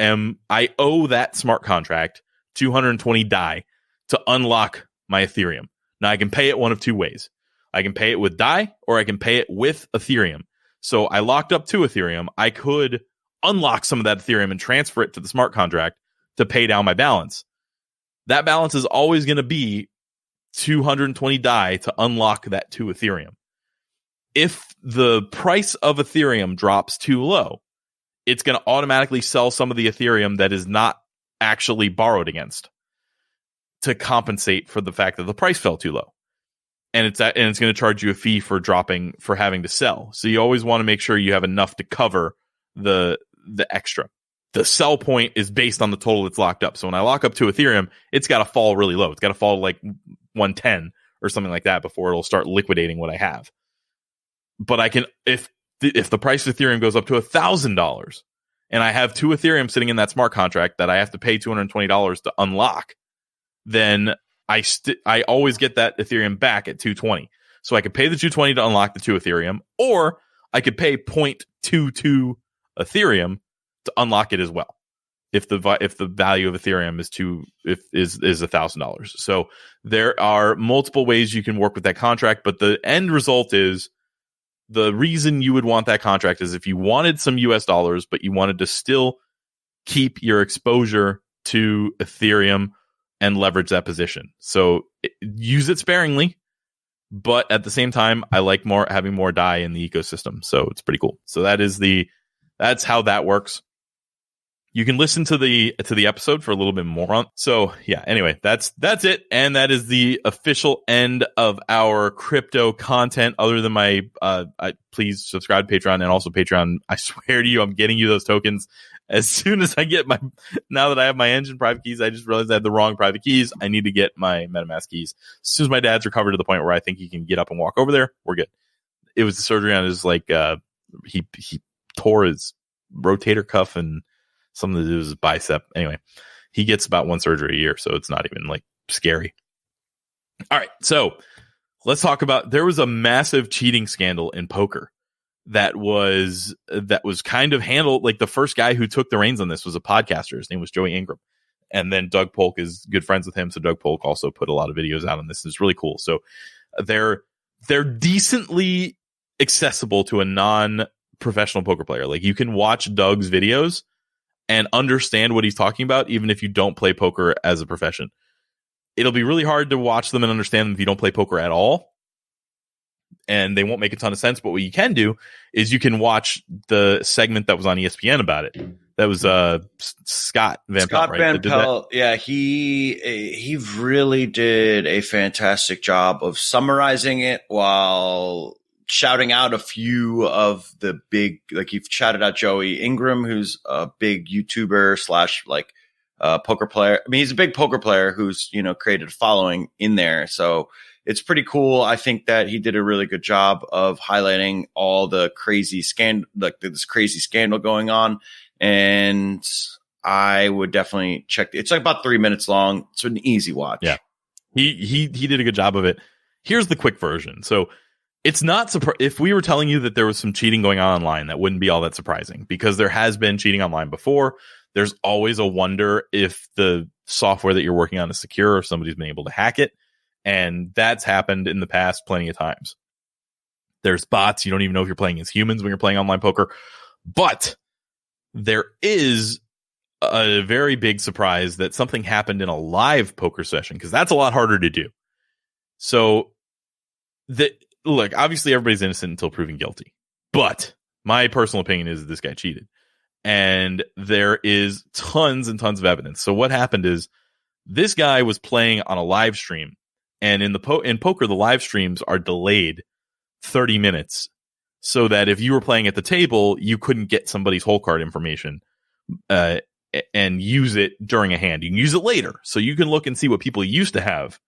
owe that smart contract 220 DAI to unlock my Ethereum. Now I can pay it one of two ways. I can pay it with DAI or I can pay it with Ethereum. So I locked up 2 Ethereum. I could unlock some of that Ethereum and transfer it to the smart contract to pay down my balance. That balance is always going to be 220 DAI to unlock that 2 Ethereum. If the price of Ethereum drops too low, it's going to automatically sell some of the Ethereum that is not actually borrowed against to compensate for the fact that the price fell too low. And it's going to charge you a fee for having to sell. So you always want to make sure you have enough to cover the extra. The sell point is based on the total that's locked up. So when I lock up 2 Ethereum, it's got to fall really low. It's got to fall to like 110 or something like that before it'll start liquidating what I have. But I can, if the price of Ethereum goes up to $1,000 and I have 2 Ethereum sitting in that smart contract that I have to pay $220 to unlock, then I always get that Ethereum back at 220. So I could pay the 220 to unlock the 2 Ethereum, or I could pay 0.22 Ethereum to unlock it as well. If the value of Ethereum is $1,000. So there are multiple ways you can work with that contract, but the end result is the reason you would want that contract is if you wanted some US dollars, but you wanted to still keep your exposure to Ethereum and leverage that position. So use it sparingly, but at the same time, I like having more DAI in the ecosystem. So it's pretty cool. So that's how that works. You can listen to the episode for a little bit more on. So yeah, anyway, that's it. And that is the official end of our crypto content. Other than my, please subscribe to Patreon, and also Patreon. I swear to you, I'm getting you those tokens as soon as I get now that I have my engine private keys. I just realized I had the wrong private keys. I need to get my MetaMask keys. As soon as my dad's recovered to the point where I think he can get up and walk over there, we're good. It was the surgery on his, he tore his rotator cuff and something to do with his bicep. Anyway, he gets about one surgery a year, so it's not even like scary. All right, so let's talk about, there was a massive cheating scandal in poker that was kind of handled, like the first guy who took the reins on this was a podcaster. His name was Joey Ingram. And then Doug Polk is good friends with him. So Doug Polk also put a lot of videos out on this. It's really cool. So they're decently accessible to a non-professional poker player. Like you can watch Doug's videos and understand what he's talking about, even if you don't play poker as a profession. It'll be really hard to watch them and understand them if you don't play poker at all. And they won't make a ton of sense. But what you can do is you can watch the segment that was on ESPN about it. That was Scott Van Pelt, right? Van Pelt. Yeah, he really did a fantastic job of summarizing it while shouting out a few of the big, like you've shouted out Joey Ingram, who's a big YouTuber slash like poker player. I mean, he's a big poker player who's, created a following in there. So it's pretty cool. I think that he did a really good job of highlighting all the crazy like this crazy scandal going on. And I would definitely check. It's like about 3 minutes long. It's an easy watch. Yeah. He did a good job of it. Here's the quick version. So it's not if we were telling you that there was some cheating going on online, that wouldn't be all that surprising because there has been cheating online before. There's always a wonder if the software that you're working on is secure or somebody's been able to hack it. And that's happened in the past plenty of times. There's bots. You don't even know if you're playing as humans when you're playing online poker. But there is a very big surprise that something happened in a live poker session, because that's a lot harder to do. So, look, obviously everybody's innocent until proven guilty. But my personal opinion is that this guy cheated. And there is tons and tons of evidence. So what happened is this guy was playing on a live stream. And in poker, the live streams are delayed 30 minutes. So that if you were playing at the table, you couldn't get somebody's hole card information and use it during a hand. You can use it later. So you can look and see what people used to have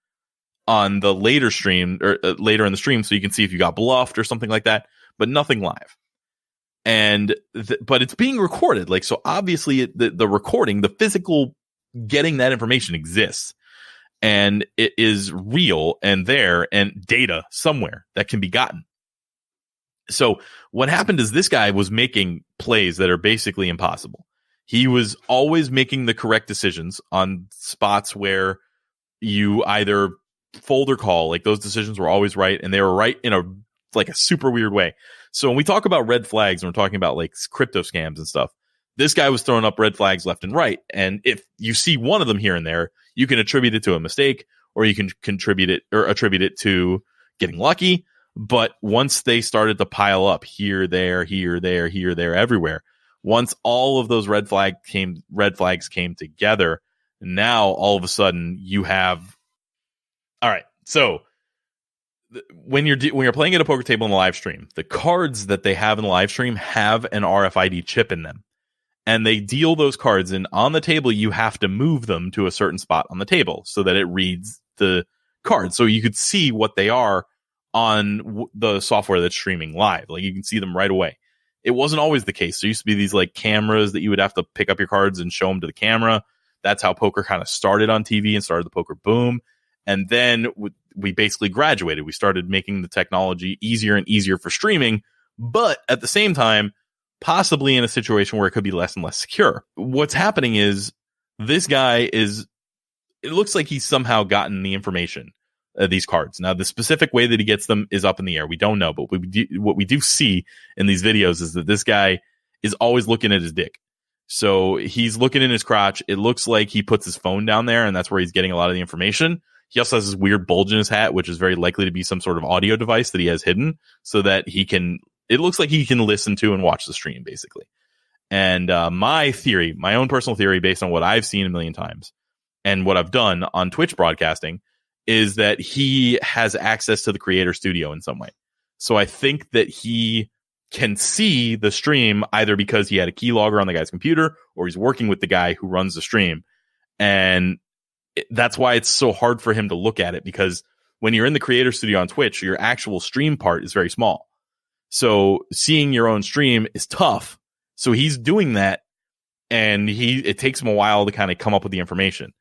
on the later stream or later in the stream. So you can see if you got bluffed or something like that, but nothing live. And but it's being recorded. Like, so obviously the recording, the physical getting that information exists. And it is real and there and data somewhere that can be gotten. So what happened is this guy was making plays that are basically impossible. He was always making the correct decisions on spots where you either fold or call. Like those decisions were always right, and they were right in a super weird way. So when we talk about red flags and we're talking about like crypto scams and stuff, this guy was throwing up red flags left and right. And if you see one of them here and there, you can attribute it to a mistake, or you can attribute it to getting lucky. But once they started to pile up here, there, everywhere, once all of those red flags came together, now all of a sudden you have. All right, so when you're playing at a poker table in a live stream, the cards that they have in the live stream have an RFID chip in them, and they deal those cards. And on the table, you have to move them to a certain spot on the table so that it reads the cards, so you could see what they are on the software that's streaming live. Like you can see them right away. It wasn't always the case. There used to be these like cameras that you would have to pick up your cards and show them to the camera. That's how poker kind of started on TV and started the poker boom. And then we basically graduated. We started making the technology easier and easier for streaming, but at the same time, possibly in a situation where it could be less and less secure. What's happening is this guy it looks like he's somehow gotten the information, these cards. Now, the specific way that he gets them is up in the air. We don't know, but what we do see in these videos is that this guy is always looking at his dick. So he's looking in his crotch. It looks like he puts his phone down there, and that's where he's getting a lot of the information. He also has this weird bulge in his hat, which is very likely to be some sort of audio device that he has hidden so that it looks like he can listen to and watch the stream, basically. And my own personal theory, based on what I've seen a million times and what I've done on Twitch broadcasting, is that he has access to the creator studio in some way. So I think that he can see the stream either because he had a keylogger on the guy's computer or he's working with the guy who runs the stream. And that's why it's so hard for him to look at it, because when you're in the creator studio on Twitch, your actual stream part is very small. So seeing your own stream is tough. So he's doing that and it takes him a while to kind of come up with the information.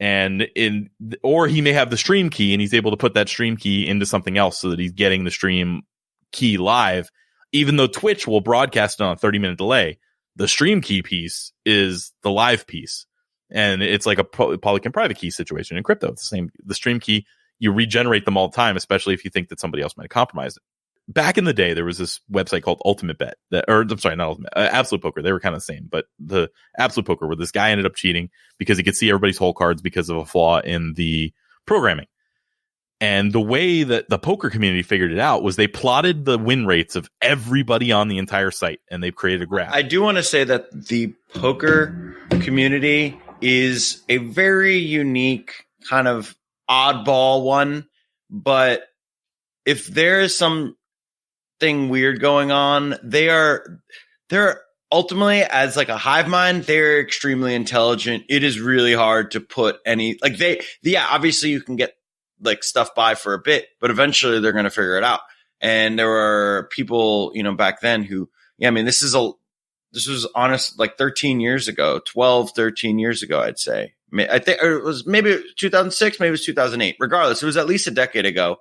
Or he may have the stream key and he's able to put that stream key into something else so that he's getting the stream key live, even though Twitch will broadcast it on a 30-minute delay. The stream key piece is the live piece, and it's like a public and private key situation in crypto. It's the same. The stream key, you regenerate them all the time, especially if you think that somebody else might have compromised it. Back in the day, there was this website called Ultimate Bet, not Ultimate, Absolute Poker. They were kind of the same, but the Absolute Poker, where this guy ended up cheating because he could see everybody's hole cards because of a flaw in the programming. And the way that the poker community figured it out was they plotted the win rates of everybody on the entire site, and they've created a graph. I do want to say that the poker community is a very unique kind of oddball one, but if there is something weird going on, they're ultimately, as like a hive mind, they're extremely intelligent. It is really hard to put any, like obviously you can get like stuff by for a bit, but eventually they're going to figure it out. And there were people, back then who, this was honest, like 13 years ago, 13 years ago, I'd say. I think it was maybe 2006, maybe it was 2008. Regardless, it was at least a decade ago.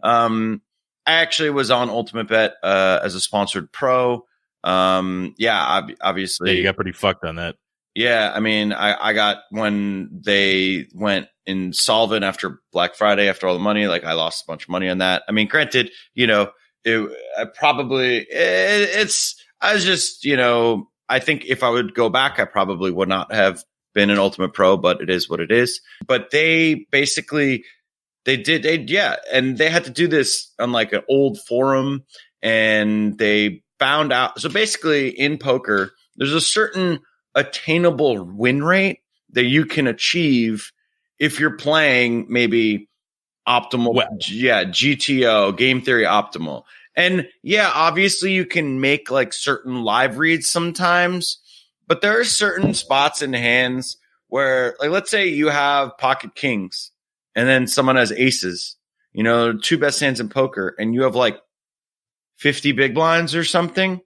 I actually was on Ultimate Bet as a sponsored pro. Obviously. Yeah, you got pretty fucked on that. Yeah, I got, when they went insolvent after Black Friday, after all the money, like I lost a bunch of money on that. Granted, I think if I would go back, I probably would not have been an Ultimate Pro, but it is what it is. But they basically, and they had to do this on like an old forum, and they found out. So basically in poker, there's a certain attainable win rate that you can achieve if you're playing maybe optimal, GTO, game theory optimal. And obviously you can make like certain live reads sometimes, but there are certain spots in hands where, like, let's say you have pocket kings and then someone has aces, two best hands in poker, and you have like 50 big blinds or something.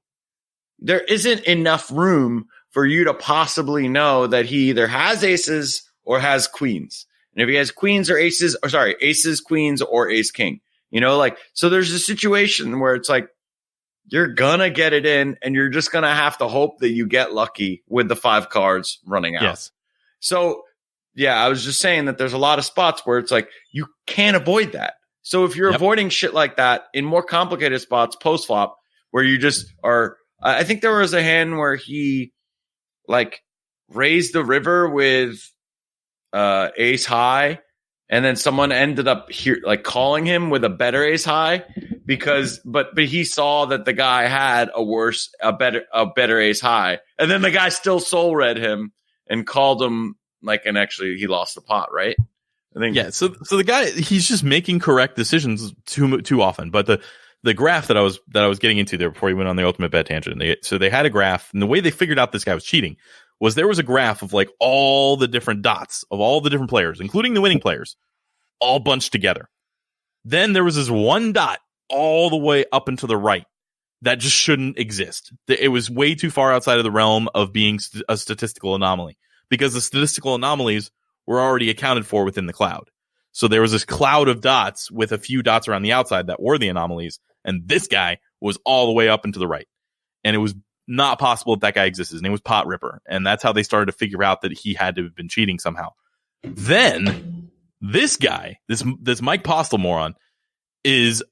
There isn't enough room for you to possibly know that he either has aces or has queens. And if he has queens or aces, queens, or ace king, so there's a situation where it's like, you're gonna get it in, and you're just gonna have to hope that you get lucky with the 5 cards running out. Yes. So I was just saying that there's a lot of spots where it's like, you can't avoid that. So if you're avoiding shit like that in more complicated spots post flop, where you just are, I think there was a hand where he like raised the river with ace high, and then someone ended up here like calling him with a better ace high but he saw that the guy had a better ace high, and then the guy still soul read him and called him and actually he lost the pot, right? I think. So the guy, he's just making correct decisions too often. But the graph that I was getting into there before he went on the Ultimate Bet tangent, they had a graph, and the way they figured out this guy was cheating was there was a graph of like all the different dots of all the different players, including the winning players, all bunched together. Then there was this one dot all the way up and to the right that just shouldn't exist. It was way too far outside of the realm of being a statistical anomaly, because the statistical anomalies were already accounted for within the cloud. So there was this cloud of dots with a few dots around the outside that were the anomalies, and this guy was all the way up and to the right. And it was not possible that guy existed. His name was Pot Ripper, and that's how they started to figure out that he had to have been cheating somehow. Then this guy, this Mike Postle moron, is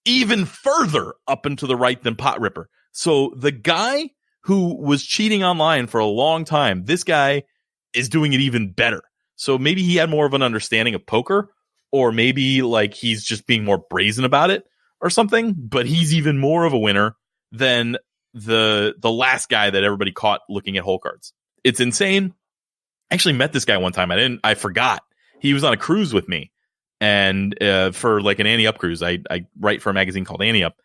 even further up and to the right than Pot Ripper. So the guy who was cheating online for a long time, this guy is doing it even better. So maybe he had more of an understanding of poker, or maybe like he's just being more brazen about it or something, but he's even more of a winner than the last guy that everybody caught looking at hole cards. It's insane. I actually met this guy one time. I forgot. He was on a cruise with me, and for like an Ante Up cruise. I write for a magazine called Ante Up,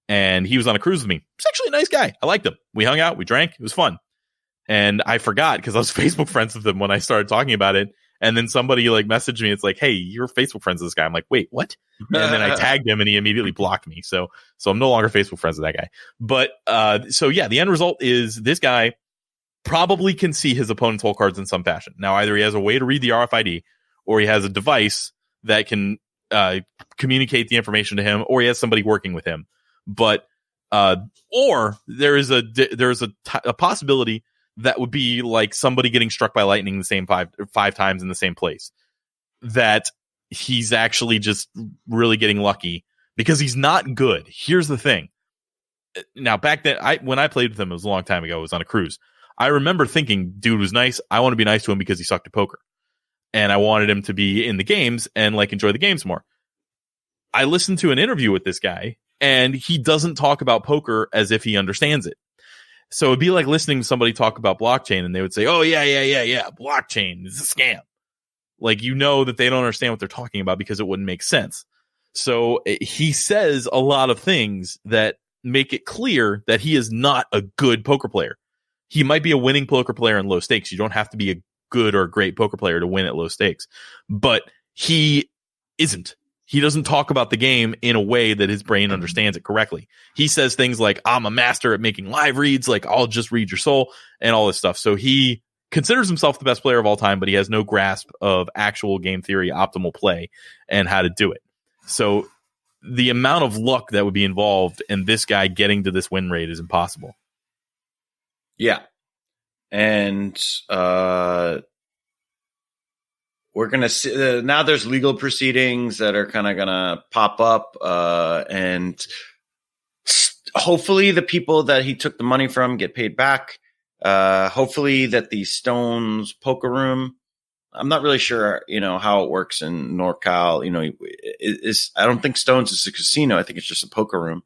and he was on a cruise with me. He's actually a nice guy. I liked him. We hung out, we drank, it was fun. And I forgot because I was Facebook friends with him when I started talking about it. And then somebody like messaged me. It's like, hey, you're Facebook friends with this guy. I'm like, wait, what? And then I tagged him, and he immediately blocked me. So I'm no longer Facebook friends with that guy. But the end result is this guy probably can see his opponent's hole cards in some fashion. Now, either he has a way to read the RFID, or he has a device that can communicate the information to him, or he has somebody working with him. But or there is a possibility that would be like somebody getting struck by lightning the same five times in the same place. That he's actually just really getting lucky because he's not good. Here's the thing. Now, back then, when I played with him, it was a long time ago. It was on a cruise. I remember thinking, dude was nice. I want to be nice to him because he sucked at poker. And I wanted him to be in the games and like enjoy the games more. I listened to an interview with this guy, and he doesn't talk about poker as if he understands it. So it'd be like listening to somebody talk about blockchain, and they would say, oh, yeah, blockchain is a scam. Like, you know that they don't understand what they're talking about because it wouldn't make sense. So he says a lot of things that make it clear that he is not a good poker player. He might be a winning poker player in low stakes. You don't have to be a good or great poker player to win at low stakes, but he isn't. He doesn't talk about the game in a way that his brain understands it correctly. He says things like, I'm a master at making live reads, like I'll just read your soul and all this stuff. So he considers himself the best player of all time, but he has no grasp of actual game theory, optimal play, and how to do it. So the amount of luck that would be involved in this guy getting to this win rate is impossible. Yeah. And we're going to see now there's legal proceedings that are kind of going to pop up. And hopefully the people that he took the money from get paid back. Hopefully that the Stones poker room, I'm not really sure, how it works in NorCal. I don't think Stones is a casino. I think it's just a poker room.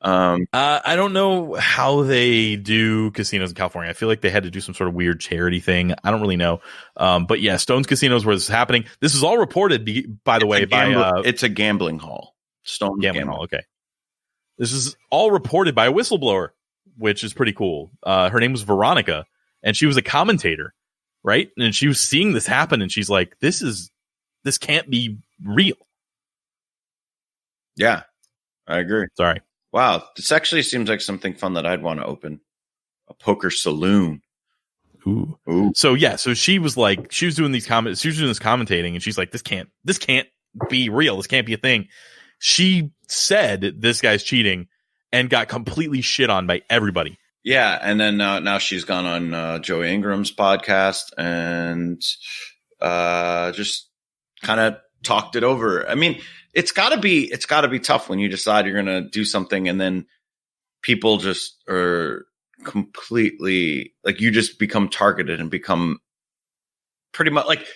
I don't know how they do casinos in California. I feel like they had to do some sort of weird charity thing. I don't really know. But yeah, Stone's Casinos where this is happening. This is all reported, by the way, it's a gambling hall. Stone's Gambling Hall. Okay. This is all reported by a whistleblower, which is pretty cool. Her name was Veronica, and she was a commentator, right? And she was seeing this happen, and she's like, this can't be real. Yeah, I agree. Sorry. Wow, this actually seems like something fun that I'd want to open. A poker saloon. Ooh. So yeah, so she was like, she was doing this commentating, and she's like, this can't be real. This can't be a thing. She said this guy's cheating and got completely shit on by everybody. Yeah, and then now she's gone on Joey Ingram's podcast and just kind of talked it over. I mean, it's gotta be tough when you decide you're gonna do something and then people just are completely like, you just become targeted and become pretty much like,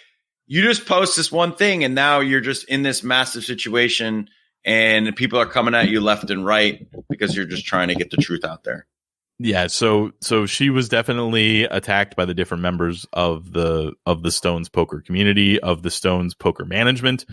you just post this one thing and now you're just in this massive situation and people are coming at you left and right because you're just trying to get the truth out there. Yeah, so she was definitely attacked by the different members of the Stones poker community, of the Stones poker management.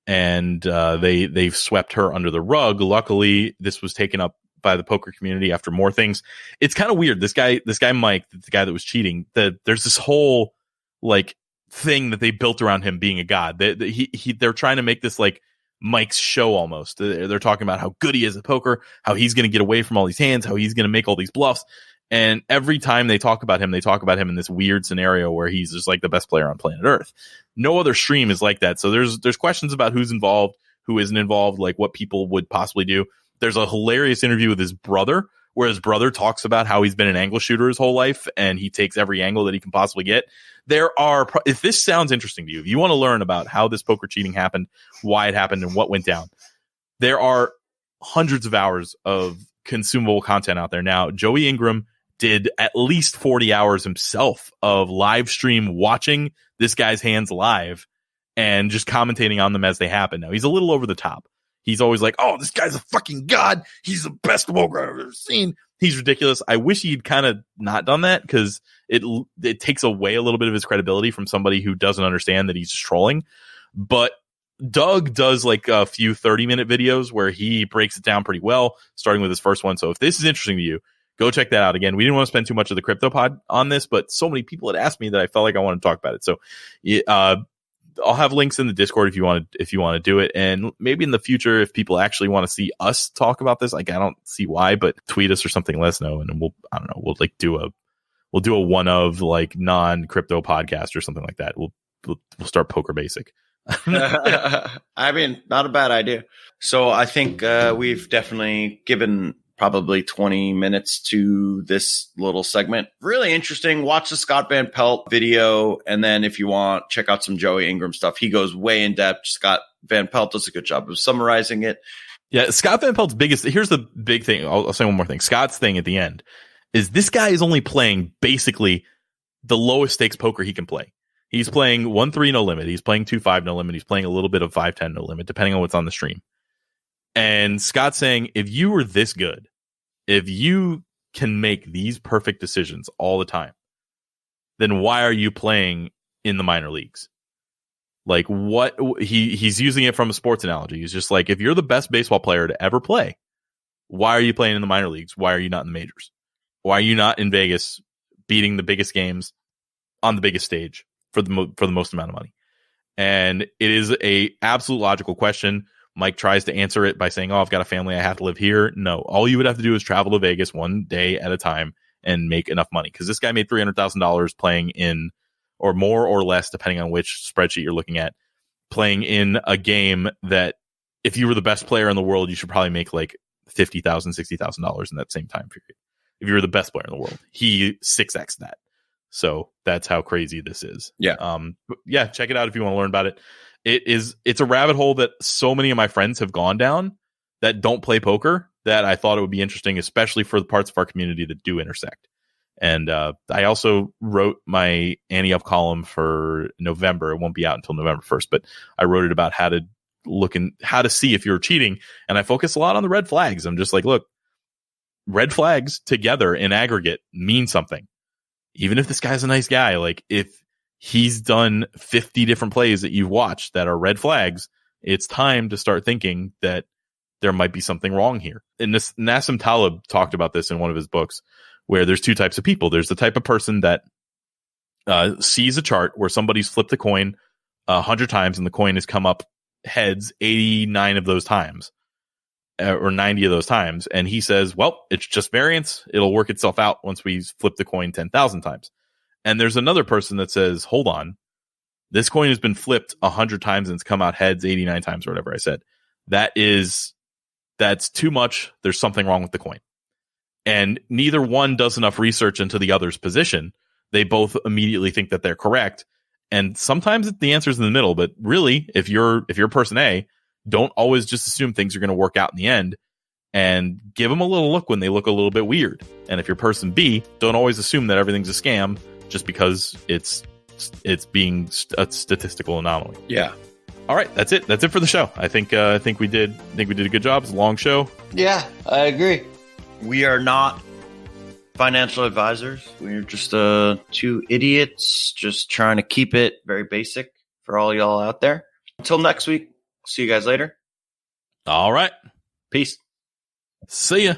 And they've swept her under the rug. Luckily, this was taken up by the poker community after more things. It's kind of weird. This guy Mike, the guy that was cheating, there's this whole like thing that they built around him being a god. They're trying to make this like Mike's show almost. They're talking about how good he is at poker, how he's going to get away from all these hands, how he's going to make all these bluffs. And every time they talk about him in this weird scenario where he's just like the best player on planet Earth. No other stream is like that. So there's questions about who's involved, who isn't involved, like what people would possibly do. There's a hilarious interview with his brother where his brother talks about how he's been an angle shooter his whole life and he takes every angle that he can possibly get. If this sounds interesting to you, if you want to learn about how this poker cheating happened, why it happened, and what went down, there are hundreds of hours of consumable content out there now. Joey Ingram did at least 40 hours himself of live stream watching this guy's hands live and just commentating on them as they happen. Now, he's a little over the top. He's always like, oh, this guy's a fucking god. He's the best poker I've ever seen. He's ridiculous. I wish he'd kind of not done that because it takes away a little bit of his credibility from somebody who doesn't understand that he's just trolling. But Doug does like a few 30-minute videos where he breaks it down pretty well, starting with his first one. So if this is interesting to you, go check that out. Again, we didn't want to spend too much of the crypto pod on this, but so many people had asked me that I felt like I wanted to talk about it. So I'll have links in the Discord if you want to do it. And maybe in the future, if people actually want to see us talk about this, like I don't see why, but tweet us or something, let us know. And we'll we'll do a one of like non-crypto podcast or something like that. We'll start Poker Basic. I mean, not a bad idea. So I think we've definitely given probably 20 minutes to this little segment. Really interesting. Watch the Scott Van Pelt video. And then if you want, check out some Joey Ingram stuff. He goes way in depth. Scott Van Pelt does a good job of summarizing it. Yeah, Scott Van Pelt's biggest, here's the big thing. I'll say one more thing. Scott's thing at the end is this guy is only playing basically the lowest stakes poker he can play. He's playing 1-3 no limit. He's playing 2-5 no limit. He's playing a little bit of 5-10 no limit, depending on what's on the stream. And Scott's saying, if you were this good, if you can make these perfect decisions all the time, then why are you playing in the minor leagues? Like what he's using it from a sports analogy. He's just like, if you're the best baseball player to ever play, why are you playing in the minor leagues? Why are you not in the majors? Why are you not in Vegas beating the biggest games on the biggest stage for the most amount of money? And it is a absolute logical question. Mike tries to answer it by saying, oh, I've got a family. I have to live here. No, all you would have to do is travel to Vegas one day at a time and make enough money. Because this guy made $300,000 playing in, or more or less, depending on which spreadsheet you're looking at, playing in a game that if you were the best player in the world, you should probably make like $50,000, $60,000 in that same time period. If you were the best player in the world, he 6x that. So that's how crazy this is. Yeah. Yeah. Check it out if you want to learn about it. It's a rabbit hole that so many of my friends have gone down that don't play poker, that I thought it would be interesting, especially for the parts of our community that do intersect. And I also wrote my Ante Up column for November. It won't be out until November 1st, but I wrote it about how to see if you're cheating. And I focus a lot on the red flags. I'm just like, look, red flags together in aggregate mean something. Even if this guy's a nice guy, like if he's done 50 different plays that you've watched that are red flags, it's time to start thinking that there might be something wrong here. And Nassim Taleb talked about this in one of his books, where there's two types of people. There's the type of person that sees a chart where somebody's flipped the coin 100 times and the coin has come up heads 89 of those times, or 90 of those times. And he says, well, it's just variance. It'll work itself out once we flip the coin 10,000 times. And there's another person that says, hold on, this coin has been flipped 100 times and it's come out heads 89 times or whatever I said. That's too much. There's something wrong with the coin. And neither one does enough research into the other's position. They both immediately think that they're correct. And sometimes the answer is in the middle. But really, if you're person A, don't always just assume things are going to work out in the end, and give them a little look when they look a little bit weird. And if you're person B, don't always assume that everything's a scam just because it's being a statistical anomaly. Yeah. All right, that's it. That's it for the show. I think we did a good job. It's a long show. Yeah, I agree. We are not financial advisors. We're just two idiots just trying to keep it very basic for all y'all out there. Until next week, see you guys later. All right. Peace. See ya.